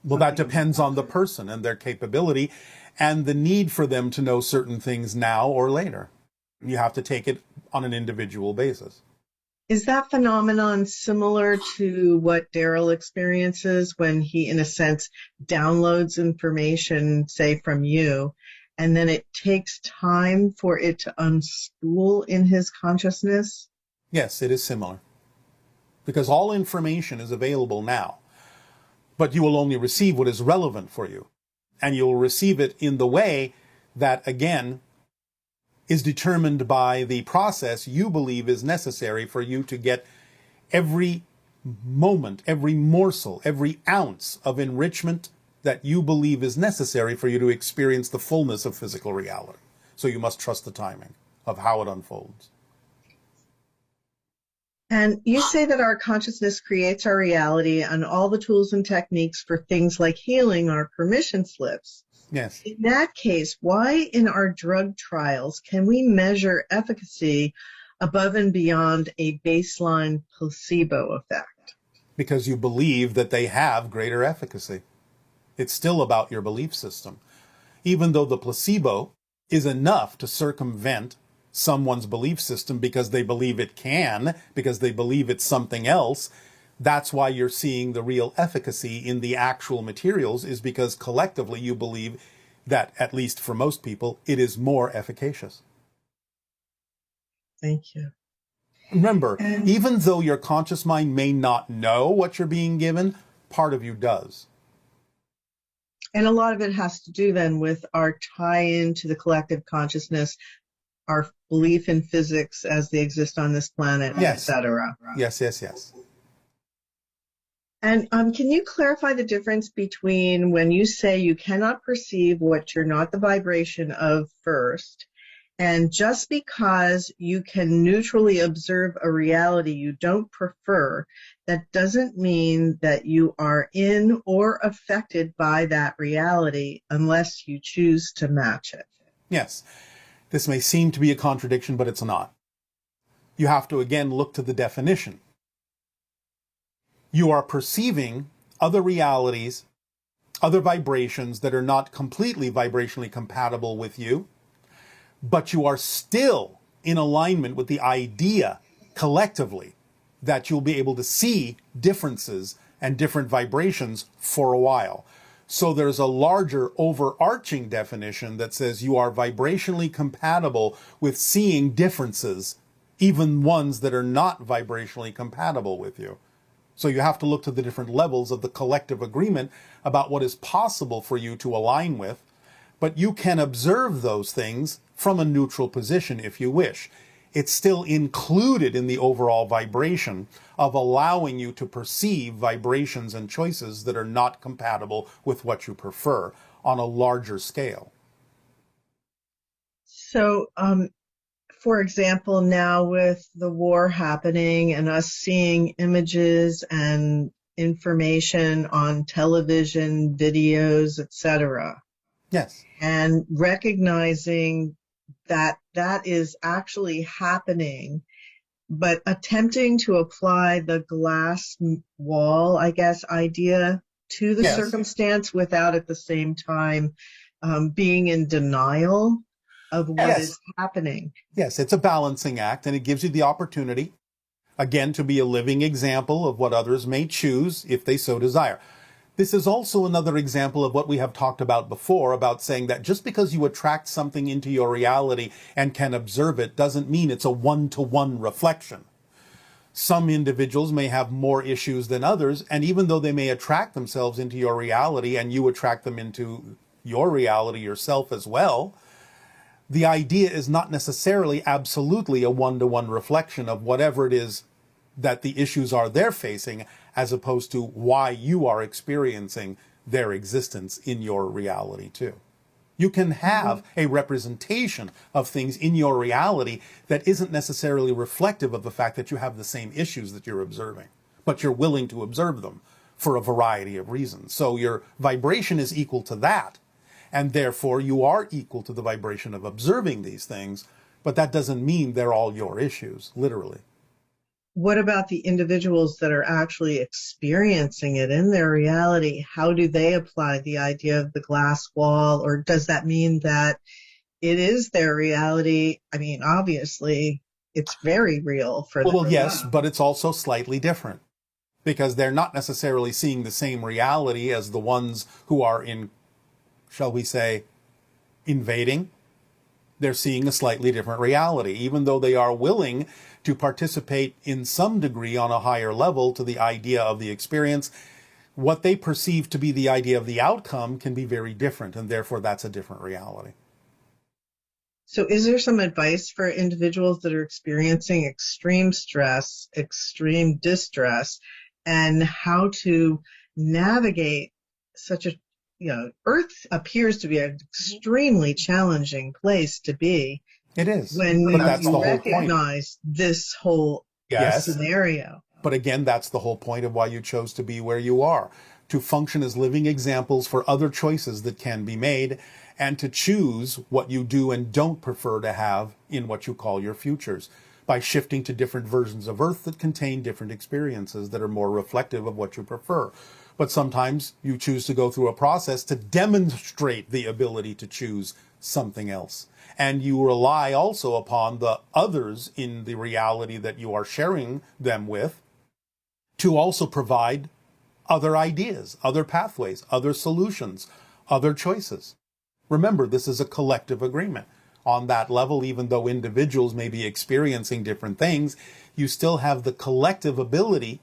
Well, that depends on the person and their capability and the need for them to know certain things now or later. You have to take it on an individual basis. Is that phenomenon similar to what Darryl experiences when he, in a sense, downloads information, say, from you, and then it takes time for it to unspool in his consciousness? Yes, it is similar. Because all information is available now, but you will only receive what is relevant for you. And you'll receive it in the way that, again, is determined by the process you believe is necessary for you to get every moment, every morsel, every ounce of enrichment that you believe is necessary for you to experience the fullness of physical reality. So you must trust the timing of how it unfolds. And you say that our consciousness creates our reality, and all the tools and techniques for things like healing are permission slips. Yes. In that case, why in our drug trials can we measure efficacy above and beyond a baseline placebo effect? Because you believe that they have greater efficacy. It's still about your belief system. Even though the placebo is enough to circumvent someone's belief system because they believe it can, because they believe it's something else, that's why you're seeing the real efficacy in the actual materials, is because collectively you believe that, at least for most people, it is more efficacious. Thank you. Remember, even though your conscious mind may not know what you're being given, part of you does. And a lot of it has to do then with our tie-in to the collective consciousness, our belief in physics as they exist on this planet, Yes. etc. Yes, yes, yes. And can you clarify the difference between when you say you cannot perceive what you're not the vibration of first, and just because you can neutrally observe a reality you don't prefer, that doesn't mean that you are in or affected by that reality unless you choose to match it? Yes. This may seem to be a contradiction, but it's not. You have to again look to the definition. You are perceiving other realities, other vibrations that are not completely vibrationally compatible with you, but you are still in alignment with the idea collectively that you'll be able to see differences and different vibrations for a while. So there's a larger overarching definition that says you are vibrationally compatible with seeing differences, even ones that are not vibrationally compatible with you. So you have to look to the different levels of the collective agreement about what is possible for you to align with, but you can observe those things from a neutral position if you wish. It's still included in the overall vibration of allowing you to perceive vibrations and choices that are not compatible with what you prefer on a larger scale. So, for example, now with the war happening and us seeing images and information on television, videos, etc. Yes. And recognizing that that is actually happening, but attempting to apply the glass wall, I guess, idea to the circumstance without at the same time being in denial of what is happening. Yes, it's a balancing act, and it gives you the opportunity, again, to be a living example of what others may choose if they so desire. This is also another example of what we have talked about before, about saying that just because you attract something into your reality and can observe it doesn't mean it's a one-to-one reflection. Some individuals may have more issues than others, and even though they may attract themselves into your reality and you attract them into your reality yourself as well, the idea is not necessarily absolutely a one-to-one reflection of whatever it is that the issues are they're facing, as opposed to why you are experiencing their existence in your reality too. You can have a representation of things in your reality that isn't necessarily reflective of the fact that you have the same issues that you're observing, but you're willing to observe them for a variety of reasons. So your vibration is equal to that, and therefore you are equal to the vibration of observing these things, but that doesn't mean they're all your issues, literally. What about the individuals that are actually experiencing it in their reality? How do they apply the idea of the glass wall? Or does that mean that it is their reality? I mean, obviously, it's very real for them. Well, yes, but it's also slightly different, because they're not necessarily seeing the same reality as the ones who are in, shall we say, invading. They're seeing a slightly different reality, even though they are willing to participate in some degree on a higher level to the idea of the experience. What they perceive to be the idea of the outcome can be very different, and therefore that's a different reality. So is there some advice for individuals that are experiencing extreme stress, extreme distress, and how to navigate such a, Earth appears to be an extremely challenging place to be. It is. When but that's you the whole recognize point. This whole scenario. But again, that's the whole point of why you chose to be where you are, to function as living examples for other choices that can be made, and to choose what you do and don't prefer to have in what you call your futures, by shifting to different versions of Earth that contain different experiences that are more reflective of what you prefer. But sometimes you choose to go through a process to demonstrate the ability to choose something else. And you rely also upon the others in the reality that you are sharing them with to also provide other ideas, other pathways, other solutions, other choices. Remember, this is a collective agreement. On that level, even though individuals may be experiencing different things, you still have the collective ability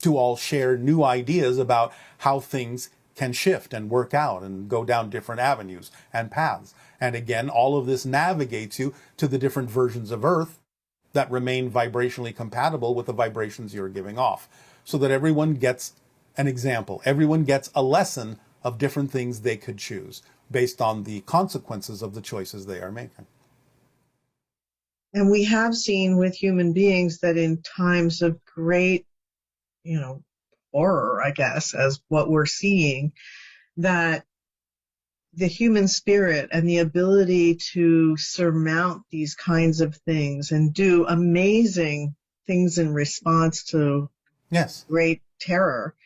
to all share new ideas about how things can shift and work out and go down different avenues and paths. And again, all of this navigates you to the different versions of Earth that remain vibrationally compatible with the vibrations you're giving off, so that everyone gets an example. Everyone gets a lesson of different things they could choose based on the consequences of the choices they are making. And we have seen with human beings that in times of great, horror, I guess, as what we're seeing, that the human spirit and the ability to surmount these kinds of things and do amazing things in response to great terror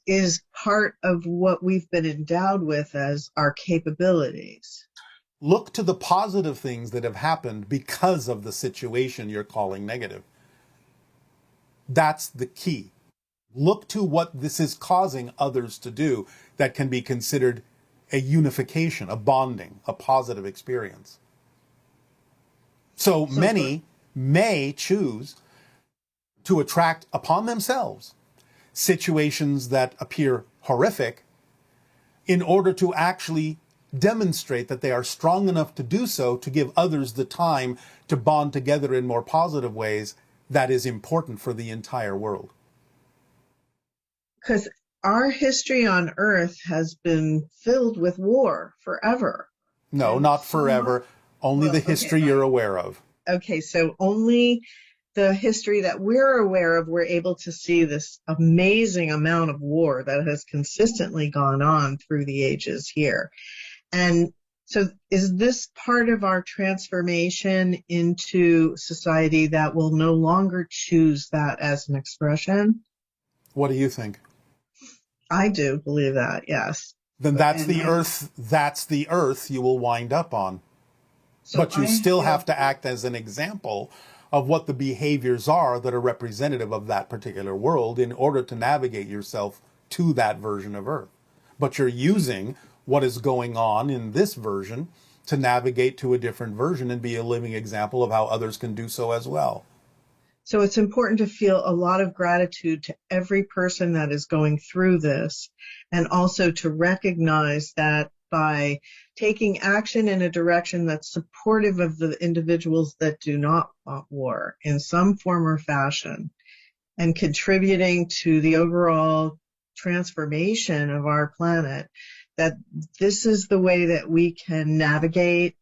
is part of what we've been endowed with as our capabilities. Look to the positive things that have happened because of the situation you're calling negative. That's the key. Look to what this is causing others to do that can be considered a unification, a bonding, a positive experience. So many may choose to attract upon themselves situations that appear horrific in order to actually demonstrate that they are strong enough to do so, to give others the time to bond together in more positive ways that is important for the entire world. Because our history on Earth has been filled with war forever. No, not forever. Only the history you're aware of. Okay, so only the history that we're aware of, we're able to see this amazing amount of war that has consistently gone on through the ages here. And so is this part of our transformation into society that will no longer choose that as an expression? What do you think? I do believe that, yes. Then that's the earth you will wind up on. So but you still have to act as an example of what the behaviors are that are representative of that particular world in order to navigate yourself to that version of Earth. But you're using what is going on in this version to navigate to a different version and be a living example of how others can do so as well. So it's important to feel a lot of gratitude to every person that is going through this, and also to recognize that by taking action in a direction that's supportive of the individuals that do not want war in some form or fashion, and contributing to the overall transformation of our planet, that this is the way that we can navigate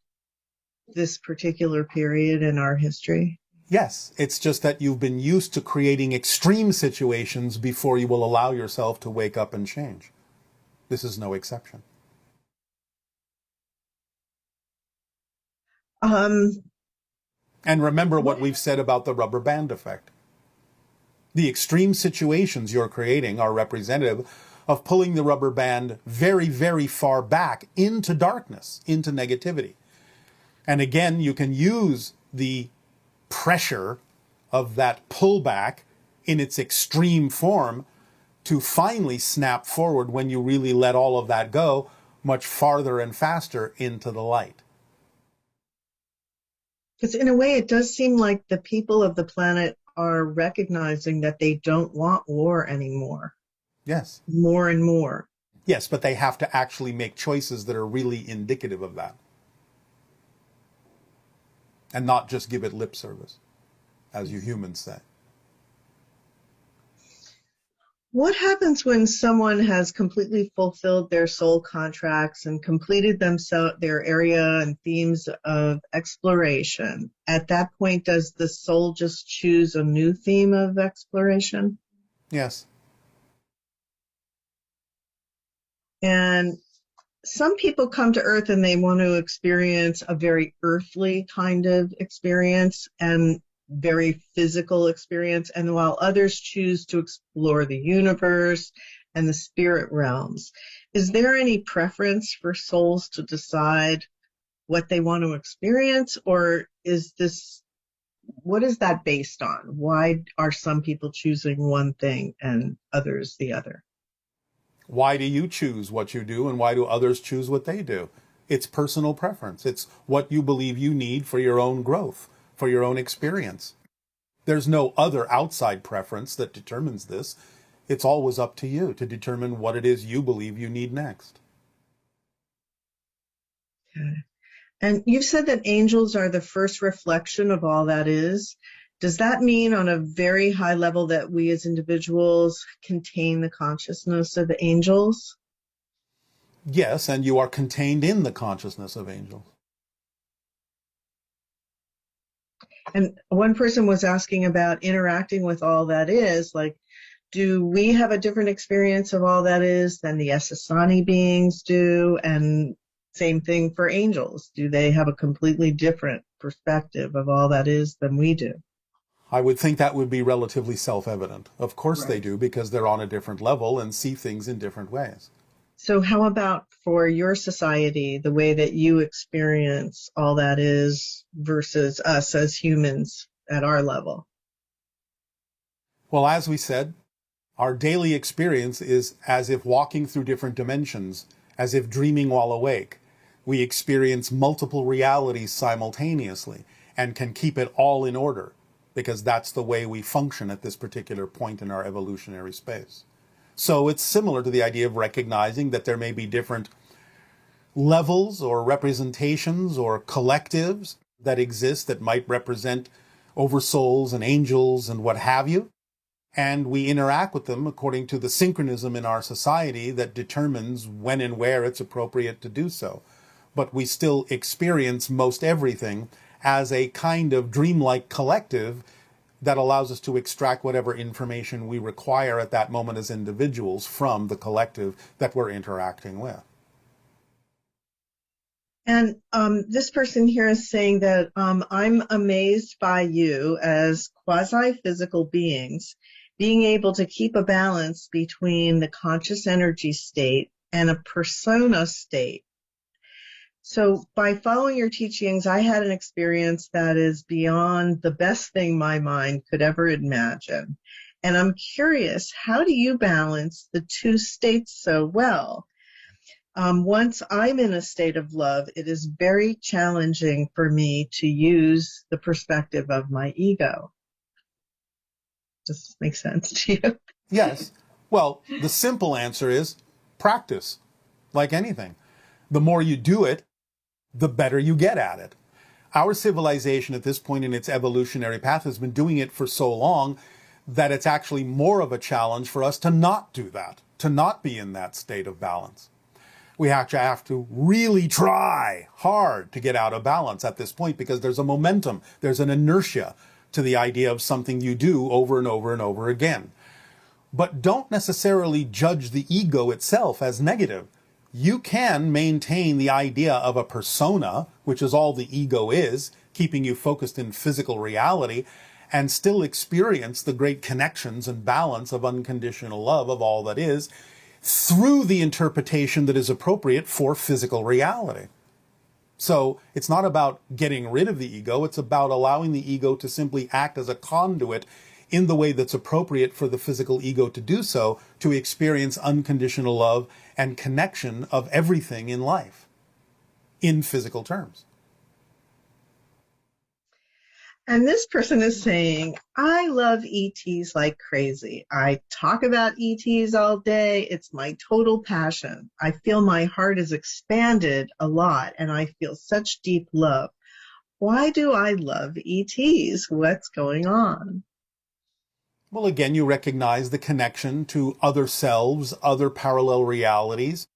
this particular period in our history? Yes, it's just that you've been used to creating extreme situations before you will allow yourself to wake up and change. This is no exception. And remember what we've said about the rubber band effect. The extreme situations you're creating are representative of pulling the rubber band very, very far back into darkness, into negativity. And again, you can use the pressure of that pullback in its extreme form to finally snap forward when you really let all of that go much farther and faster into the light. Because in a way, it does seem like the people of the planet are recognizing that they don't want war anymore. Yes. More and more. Yes, but they have to actually make choices that are really indicative of that. And not just give it lip service, as you humans say. What happens when someone has completely fulfilled their soul contracts and completed their area and themes of exploration? At that point, does the soul just choose a new theme of exploration? Yes. And some people come to Earth and they want to experience a very earthly kind of experience and very physical experience, and while others choose to explore the universe and the spirit realms. Is there any preference for souls to decide what they want to experience, or what is that based on? Why are some people choosing one thing and others the other? Why do you choose what you do, and why do others choose what they do? It's personal preference. It's what you believe you need for your own growth, for your own experience. There's no other outside preference that determines this. It's always up to you to determine what it is you believe you need next. Okay. And you've said that angels are the first reflection of all that is. Does that mean on a very high level that we as individuals contain the consciousness of the angels? Yes, and you are contained in the consciousness of angels. And one person was asking about interacting with all that is, like, do we have a different experience of all that is than the Essassani beings do? And same thing for angels. Do they have a completely different perspective of all that is than we do? I would think that would be relatively self-evident. Of course Right. They do, because they're on a different level and see things in different ways. So how about for your society, the way that you experience all that is versus us as humans at our level? Well, as we said, our daily experience is as if walking through different dimensions, as if dreaming while awake. We experience multiple realities simultaneously and can keep it all in order, because that's the way we function at this particular point in our evolutionary space. So it's similar to the idea of recognizing that there may be different levels or representations or collectives that exist that might represent oversouls and angels and what have you. And we interact with them according to the synchronism in our society that determines when and where it's appropriate to do so. But we still experience most everything as a kind of dreamlike collective that allows us to extract whatever information we require at that moment as individuals from the collective that we're interacting with. And this person here is saying that I'm amazed by you as quasi-physical beings being able to keep a balance between the conscious energy state and a persona state. So by following your teachings, I had an experience that is beyond the best thing my mind could ever imagine. And I'm curious, how do you balance the two states so well? Once I'm in a state of love, it is very challenging for me to use the perspective of my ego. Does this make sense to you? Yes. Well, the simple answer is practice, like anything. The more you do it, the better you get at it. Our civilization at this point in its evolutionary path has been doing it for so long that it's actually more of a challenge for us to not do that, to not be in that state of balance. We actually have to really try hard to get out of balance at this point, because there's a momentum, there's an inertia to the idea of something you do over and over and over again. But don't necessarily judge the ego itself as negative. You can maintain the idea of a persona, which is all the ego is, keeping you focused in physical reality, and still experience the great connections and balance of unconditional love of all that is, through the interpretation that is appropriate for physical reality. So it's not about getting rid of the ego, it's about allowing the ego to simply act as a conduit in the way that's appropriate for the physical ego to do so, to experience unconditional love and connection of everything in life, in physical terms. And this person is saying, I love ETs like crazy. I talk about ETs all day. It's my total passion. I feel my heart is expanded a lot, and I feel such deep love. Why do I love ETs? What's going on? Well, again, you recognize the connection to other selves, other parallel realities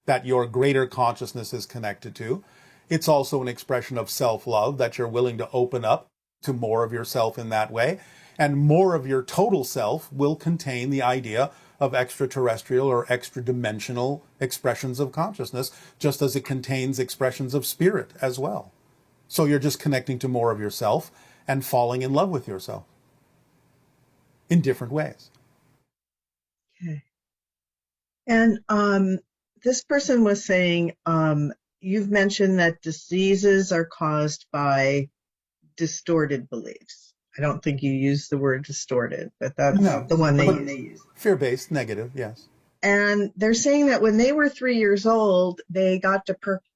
that your greater consciousness is connected to. It's also an expression of self-love, that you're willing to open up to more of yourself in that way. And more of your total self will contain the idea of extraterrestrial or extra-dimensional expressions of consciousness, just as it contains expressions of spirit as well. So you're just connecting to more of yourself and falling in love with yourself in different ways. Okay. And this person was saying, you've mentioned that diseases are caused by distorted beliefs. I don't think you used the word distorted, but that's the one they use. Fear-based, negative, yes. And they're saying that when they were 3 years old, they got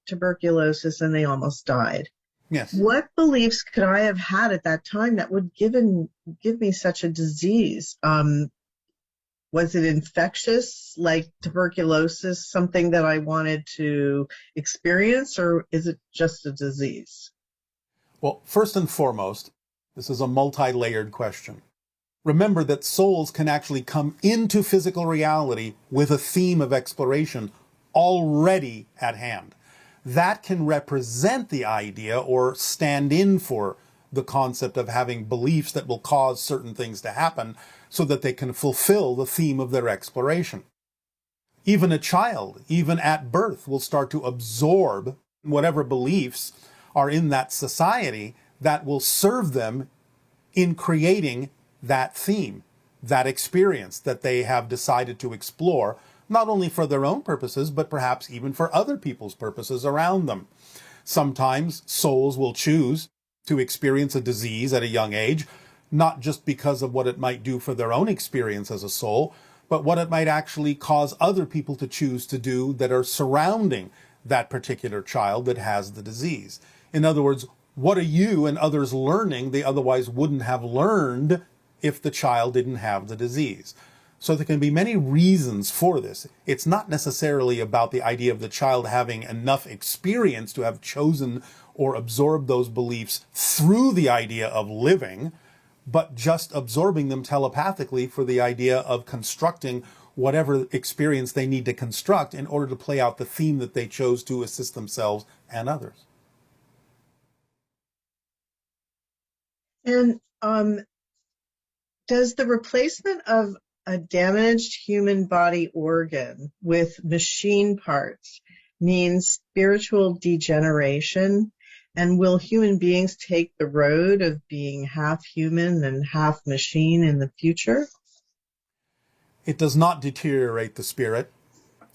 tuberculosis and they almost died. Yes. What beliefs could I have had at that time that would give me such a disease? Was it infectious, like tuberculosis, something that I wanted to experience, or is it just a disease? Well, first and foremost, this is a multi-layered question. Remember that souls can actually come into physical reality with a theme of exploration already at hand. That can represent the idea or stand in for the concept of having beliefs that will cause certain things to happen so that they can fulfill the theme of their exploration. Even a child, even at birth, will start to absorb whatever beliefs are in that society that will serve them in creating that theme, that experience that they have decided to explore, not only for their own purposes, but perhaps even for other people's purposes around them. Sometimes souls will choose to experience a disease at a young age, not just because of what it might do for their own experience as a soul, but what it might actually cause other people to choose to do that are surrounding that particular child that has the disease. In other words, what are you and others learning they otherwise wouldn't have learned if the child didn't have the disease? So there can be many reasons for this. It's not necessarily about the idea of the child having enough experience to have chosen or absorbed those beliefs through the idea of living, but just absorbing them telepathically for the idea of constructing whatever experience they need to construct in order to play out the theme that they chose to assist themselves and others. And does the replacement of a damaged human body organ with machine parts mean spiritual degeneration? And will human beings take the road of being half human and half machine in the future? It does not deteriorate the spirit.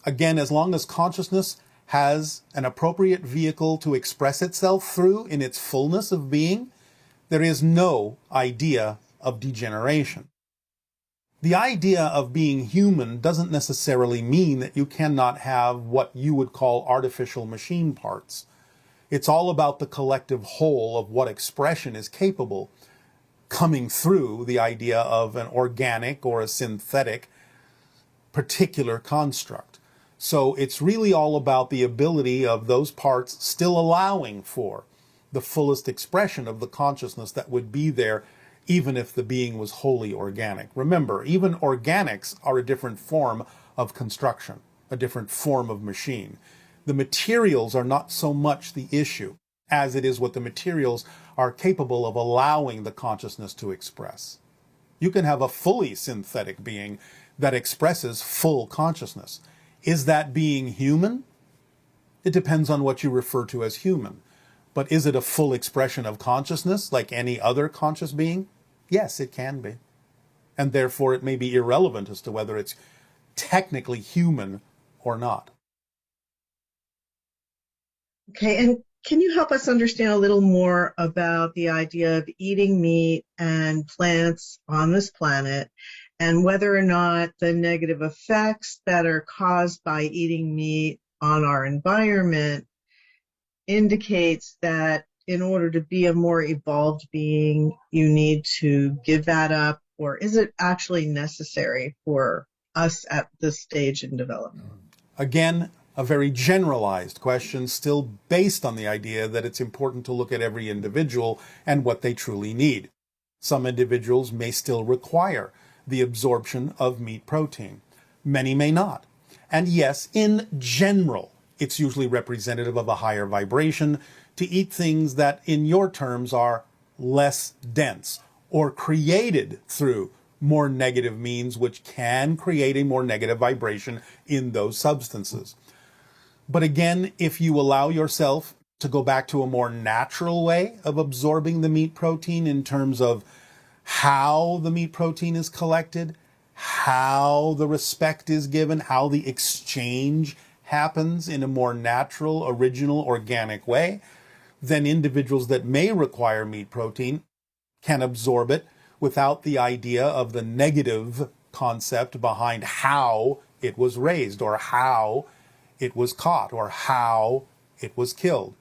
Again, as long as consciousness has an appropriate vehicle to express itself through in its fullness of being, there is no idea of degeneration. The idea of being human doesn't necessarily mean that you cannot have what you would call artificial machine parts. It's all about the collective whole of what expression is capable coming through the idea of an organic or a synthetic particular construct. So it's really all about the ability of those parts still allowing for the fullest expression of the consciousness that would be there even if the being was wholly organic. Remember, even organics are a different form of construction, a different form of machine. The materials are not so much the issue as it is what the materials are capable of allowing the consciousness to express. You can have a fully synthetic being that expresses full consciousness. Is that being human? It depends on what you refer to as human. But is it a full expression of consciousness like any other conscious being? Yes, it can be. And therefore it may be irrelevant as to whether it's technically human or not. Okay, and can you help us understand a little more about the idea of eating meat and plants on this planet, and whether or not the negative effects that are caused by eating meat on our environment indicates that in order to be a more evolved being, you need to give that up, or is it actually necessary for us at this stage in development? Again, a very generalized question, still based on the idea that it's important to look at every individual and what they truly need. Some individuals may still require the absorption of meat protein. Many may not. And yes, in general, it's usually representative of a higher vibration to eat things that, in your terms, are less dense or created through more negative means, which can create a more negative vibration in those substances. But again, if you allow yourself to go back to a more natural way of absorbing the meat protein in terms of how the meat protein is collected, how the respect is given, how the exchange happens in a more natural, original, organic way, then individuals that may require meat protein can absorb it without the idea of the negative concept behind how it was raised or how it was caught or how it was killed.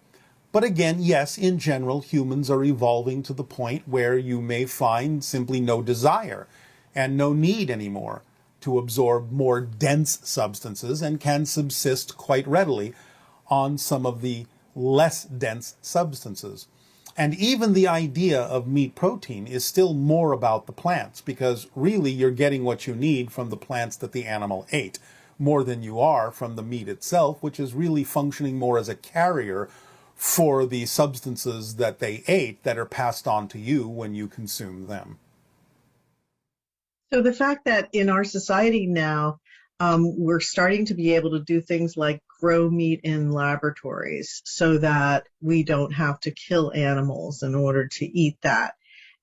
But again, yes, in general, humans are evolving to the point where you may find simply no desire and no need anymore to absorb more dense substances and can subsist quite readily on some of the less dense substances. And even the idea of meat protein is still more about the plants, because really you're getting what you need from the plants that the animal ate, more than you are from the meat itself, which is really functioning more as a carrier for the substances that they ate that are passed on to you when you consume them. So the fact that in our society now, we're starting to be able to do things like grow meat in laboratories so that we don't have to kill animals in order to eat that.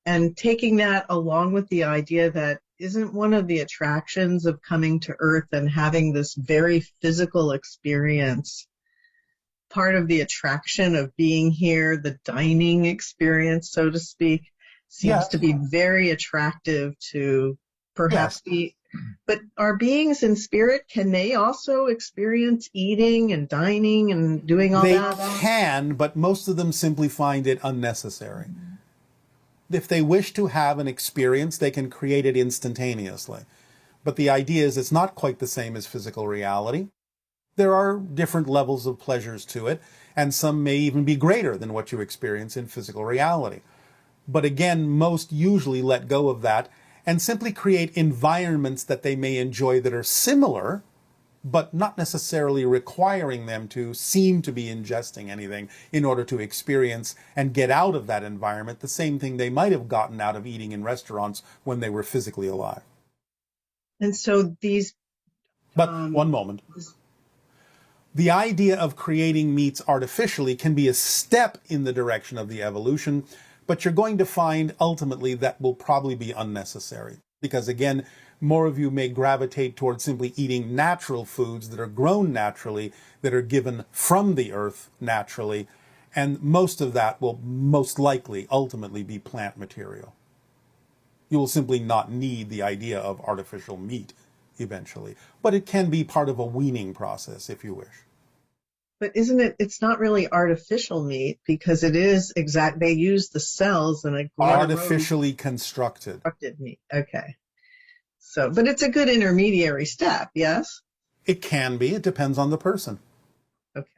And taking that along with the idea that isn't one of the attractions of coming to Earth and having this very physical experience, part of the attraction of being here, the dining experience, so to speak, seems to be very attractive to perhaps be. But our beings in spirit, can they also experience eating and dining and doing all that? They can, but most of them simply find it unnecessary. If they wish to have an experience, they can create it instantaneously. But the idea is it's not quite the same as physical reality. There are different levels of pleasures to it, and some may even be greater than what you experience in physical reality. But again, most usually let go of that and simply create environments that they may enjoy that are similar, but not necessarily requiring them to seem to be ingesting anything in order to experience and get out of that environment the same thing they might have gotten out of eating in restaurants when they were physically alive. And so these... But one moment. The idea of creating meats artificially can be a step in the direction of the evolution, but you're going to find ultimately that will probably be unnecessary. Because again, more of you may gravitate towards simply eating natural foods that are grown naturally, that are given from the earth naturally, and most of that will most likely ultimately be plant material. You will simply not need the idea of artificial meat eventually, but it can be part of a weaning process if you wish. But isn't it, it's not really artificial meat because it is exact, they use the cells in a artificially constructed meat. Okay. So, but it's a good intermediary step, yes? It can be. It depends on the person. Okay.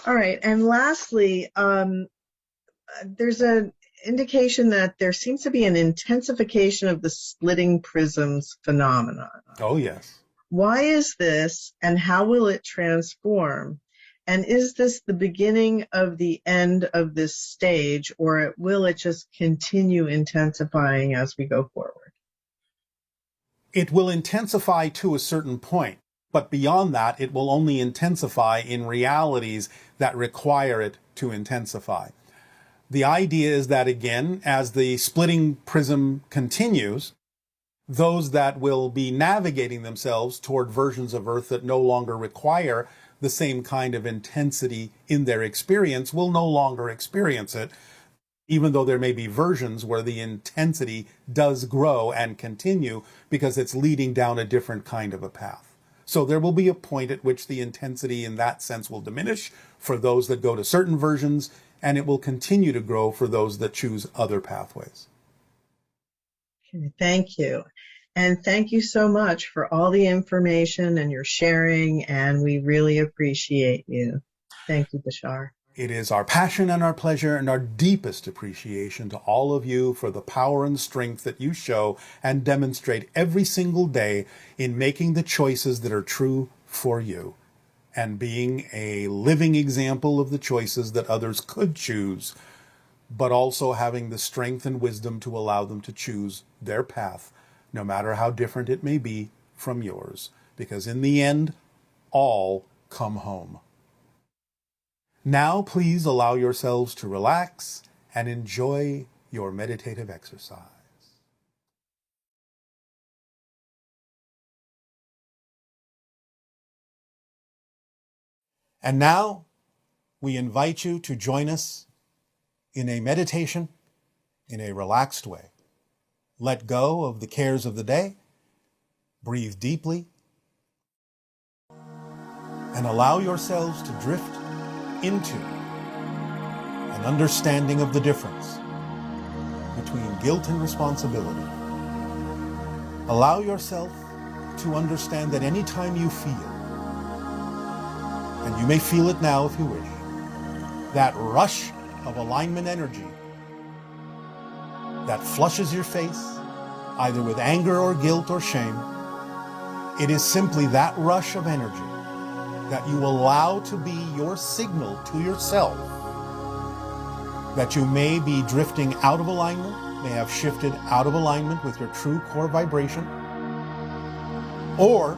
All right. And lastly, there's an indication that there seems to be an intensification of the splitting prisms phenomenon. Oh, yes. Why is this, and how will it transform? And is this the beginning of the end of this stage, or will it just continue intensifying as we go forward? It will intensify to a certain point, but beyond that, it will only intensify in realities that require it to intensify. The idea is that, again, as the splitting prism continues, those that will be navigating themselves toward versions of Earth that no longer require the same kind of intensity in their experience will no longer experience it, even though there may be versions where the intensity does grow and continue because it's leading down a different kind of a path. So there will be a point at which the intensity in that sense will diminish for those that go to certain versions, and it will continue to grow for those that choose other pathways. Okay, thank you. And thank you so much for all the information and your sharing, and we really appreciate you. Thank you, Bashar. It is our passion and our pleasure and our deepest appreciation to all of you for the power and strength that you show and demonstrate every single day in making the choices that are true for you and being a living example of the choices that others could choose, but also having the strength and wisdom to allow them to choose their path, no matter how different it may be from yours, because in the end, all come home. Now, please allow yourselves to relax and enjoy your meditative exercise. And now, we invite you to join us in a meditation in a relaxed way. Let go of the cares of the day, breathe deeply, and allow yourselves to drift into an understanding of the difference between guilt and responsibility. Allow yourself to understand that any time you feel, and you may feel it now if you wish, that rush of alignment energy that flushes your face, either with anger or guilt or shame, it is simply that rush of energy that you allow to be your signal to yourself that you may be drifting out of alignment, may have shifted out of alignment with your true core vibration, or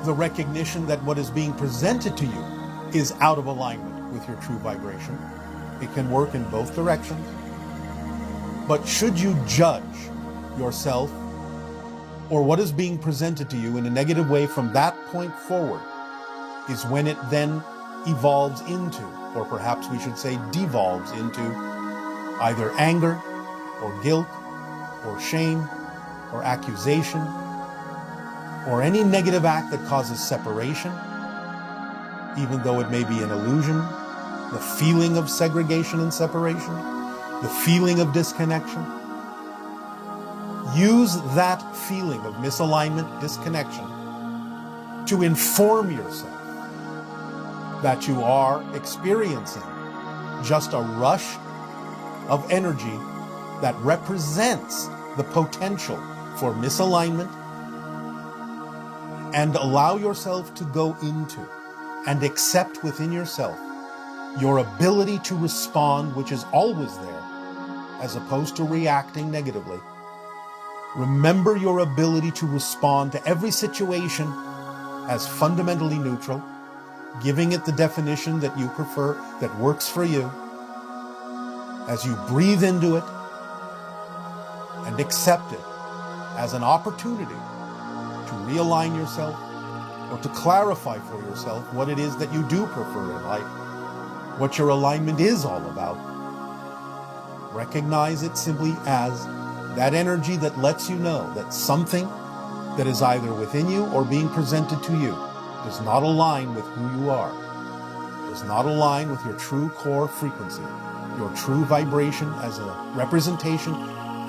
the recognition that what is being presented to you is out of alignment with your true vibration. It can work in both directions. But should you judge yourself or what is being presented to you in a negative way from that point forward is when it then evolves into, or perhaps we should say devolves into, either anger or guilt or shame or accusation or any negative act that causes separation, even though it may be an illusion, the feeling of segregation and separation, the feeling of disconnection. Use that feeling of misalignment, disconnection, to inform yourself that you are experiencing just a rush of energy that represents the potential for misalignment, and allow yourself to go into and accept within yourself your ability to respond, which is always there, as opposed to reacting negatively. Remember your ability to respond to every situation as fundamentally neutral, giving it the definition that you prefer, that works for you, as you breathe into it and accept it as an opportunity to realign yourself or to clarify for yourself what it is that you do prefer in life, what your alignment is all about. Recognize it simply as that energy that lets you know that something that is either within you or being presented to you does not align with who you are, does not align with your true core frequency, your true vibration as a representation,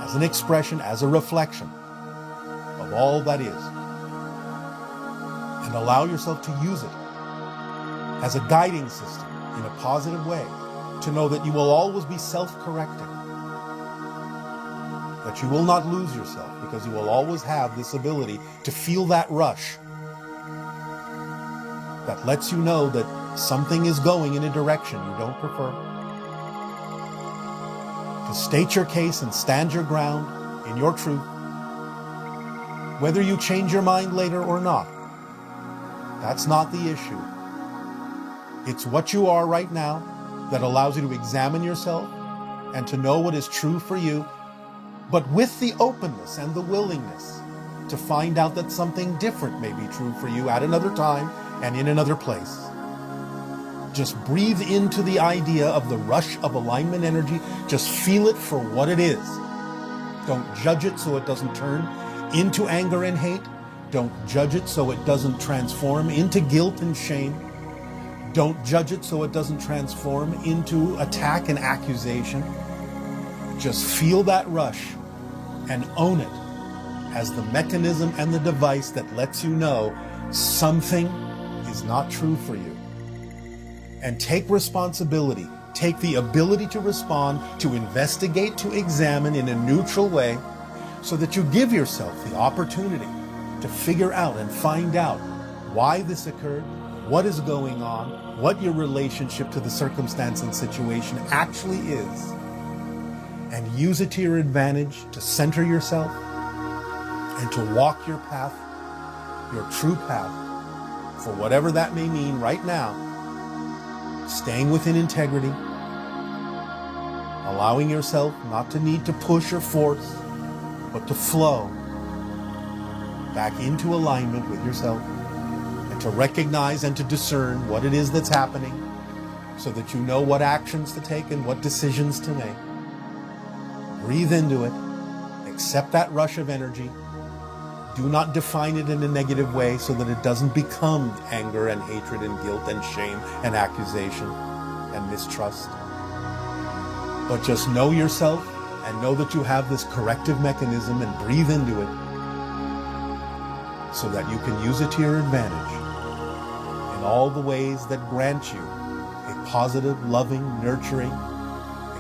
as an expression, as a reflection of all that is. And allow yourself to use it as a guiding system in a positive way, to know that you will always be self-correcting, that you will not lose yourself, because you will always have this ability to feel that rush that lets you know that something is going in a direction you don't prefer. To state your case and stand your ground in your truth, whether you change your mind later or not, that's not the issue. It's what you are right now that allows you to examine yourself and to know what is true for you, but with the openness and the willingness to find out that something different may be true for you at another time and in another place. Just breathe into the idea of the rush of alignment energy. Just feel it for what it is. Don't judge it so it doesn't turn into anger and hate. Don't judge it so it doesn't transform into guilt and shame. Don't judge it so it doesn't transform into attack and accusation. Just feel that rush and own it as the mechanism and the device that lets you know something is not true for you. And take responsibility. Take the ability to respond, to investigate, to examine in a neutral way, so that you give yourself the opportunity to figure out and find out why this occurred, what is going on, what your relationship to the circumstance and situation actually is, and use it to your advantage to center yourself and to walk your path, your true path, for whatever that may mean right now, staying within integrity, allowing yourself not to need to push or force, but to flow back into alignment with yourself, and to recognize and to discern what it is that's happening, so that you know what actions to take and what decisions to make. Breathe into it, accept that rush of energy. Do not define it in a negative way so that it doesn't become anger and hatred and guilt and shame and accusation and mistrust. But just know yourself and know that you have this corrective mechanism, and breathe into it so that you can use it to your advantage in all the ways that grant you a positive, loving, nurturing,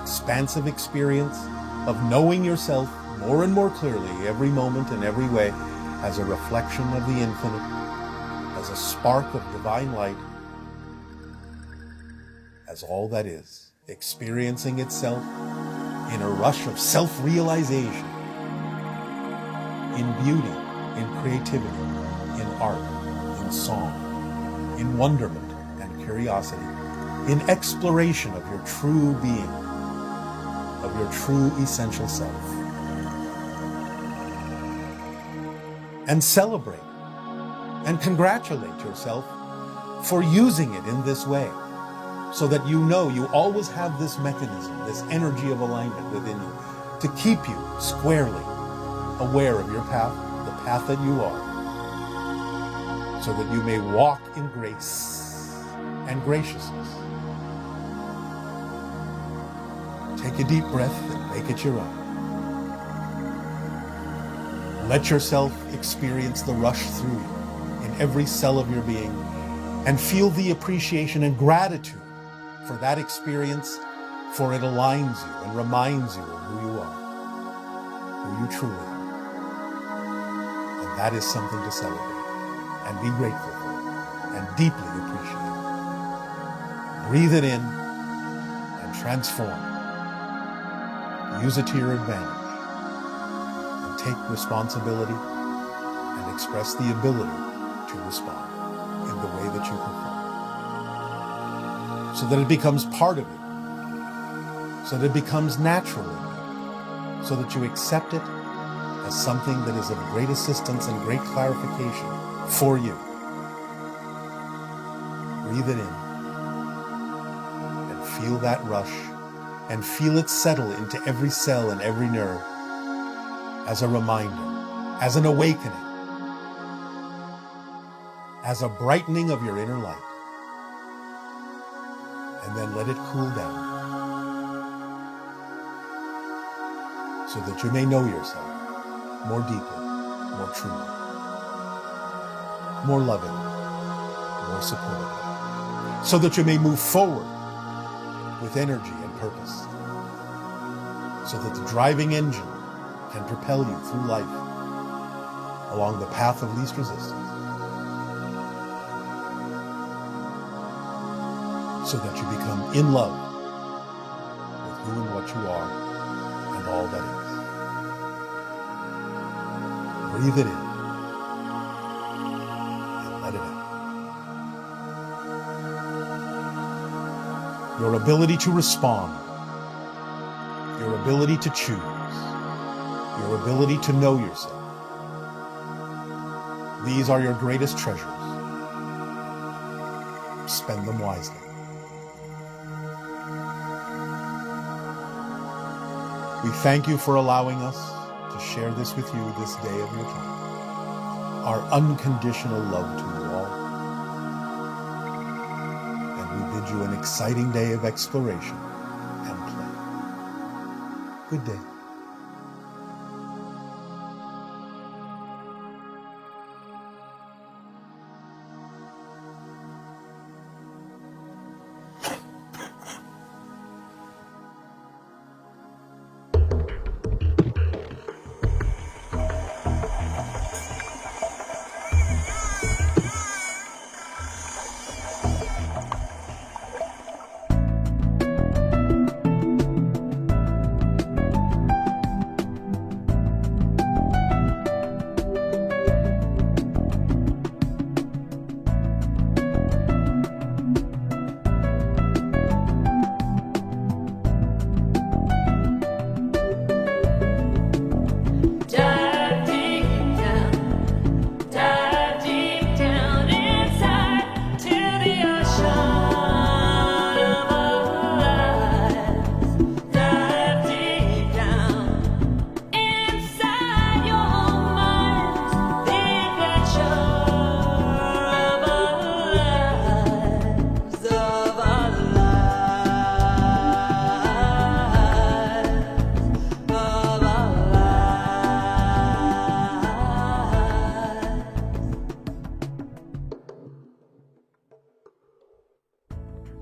expansive experience of knowing yourself more and more clearly every moment and every way, as a reflection of the infinite, as a spark of divine light, as all that is, experiencing itself in a rush of self-realization, in beauty, in creativity, in art, in song, in wonderment and curiosity, in exploration of your true being, of your true essential self. And celebrate and congratulate yourself for using it in this way, so that you know you always have this mechanism, this energy of alignment within you, to keep you squarely aware of your path, the path that you are, so that you may walk in grace and graciousness. Take a deep breath and make it your own. Let yourself experience the rush through you in every cell of your being, and feel the appreciation and gratitude for that experience, for it aligns you and reminds you of who you are, who you truly are. And that is something to celebrate and be grateful for and deeply appreciate. Breathe it in and transform. Use it to your advantage. Take responsibility and express the ability to respond in the way that you prefer, so that it becomes part of you, so that it becomes natural in you, so that you accept it as something that is of great assistance and great clarification for you. Breathe it in and feel that rush, and feel it settle into every cell and every nerve, as a reminder, as an awakening, as a brightening of your inner light. And then let it cool down, so that you may know yourself more deeply, more truly, more lovingly, more supportively, so that you may move forward with energy and purpose, so that the driving engine can propel you through life along the path of least resistance, so that you become in love with who and what you are and all that is. Breathe it in and let it out. Your ability to respond, your ability to choose, your ability to know yourself. These are your greatest treasures. Spend them wisely. We thank you for allowing us to share this with you this day of your time. Our unconditional love to you all. And we bid you an exciting day of exploration and play. Good day.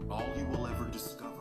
All you will ever discover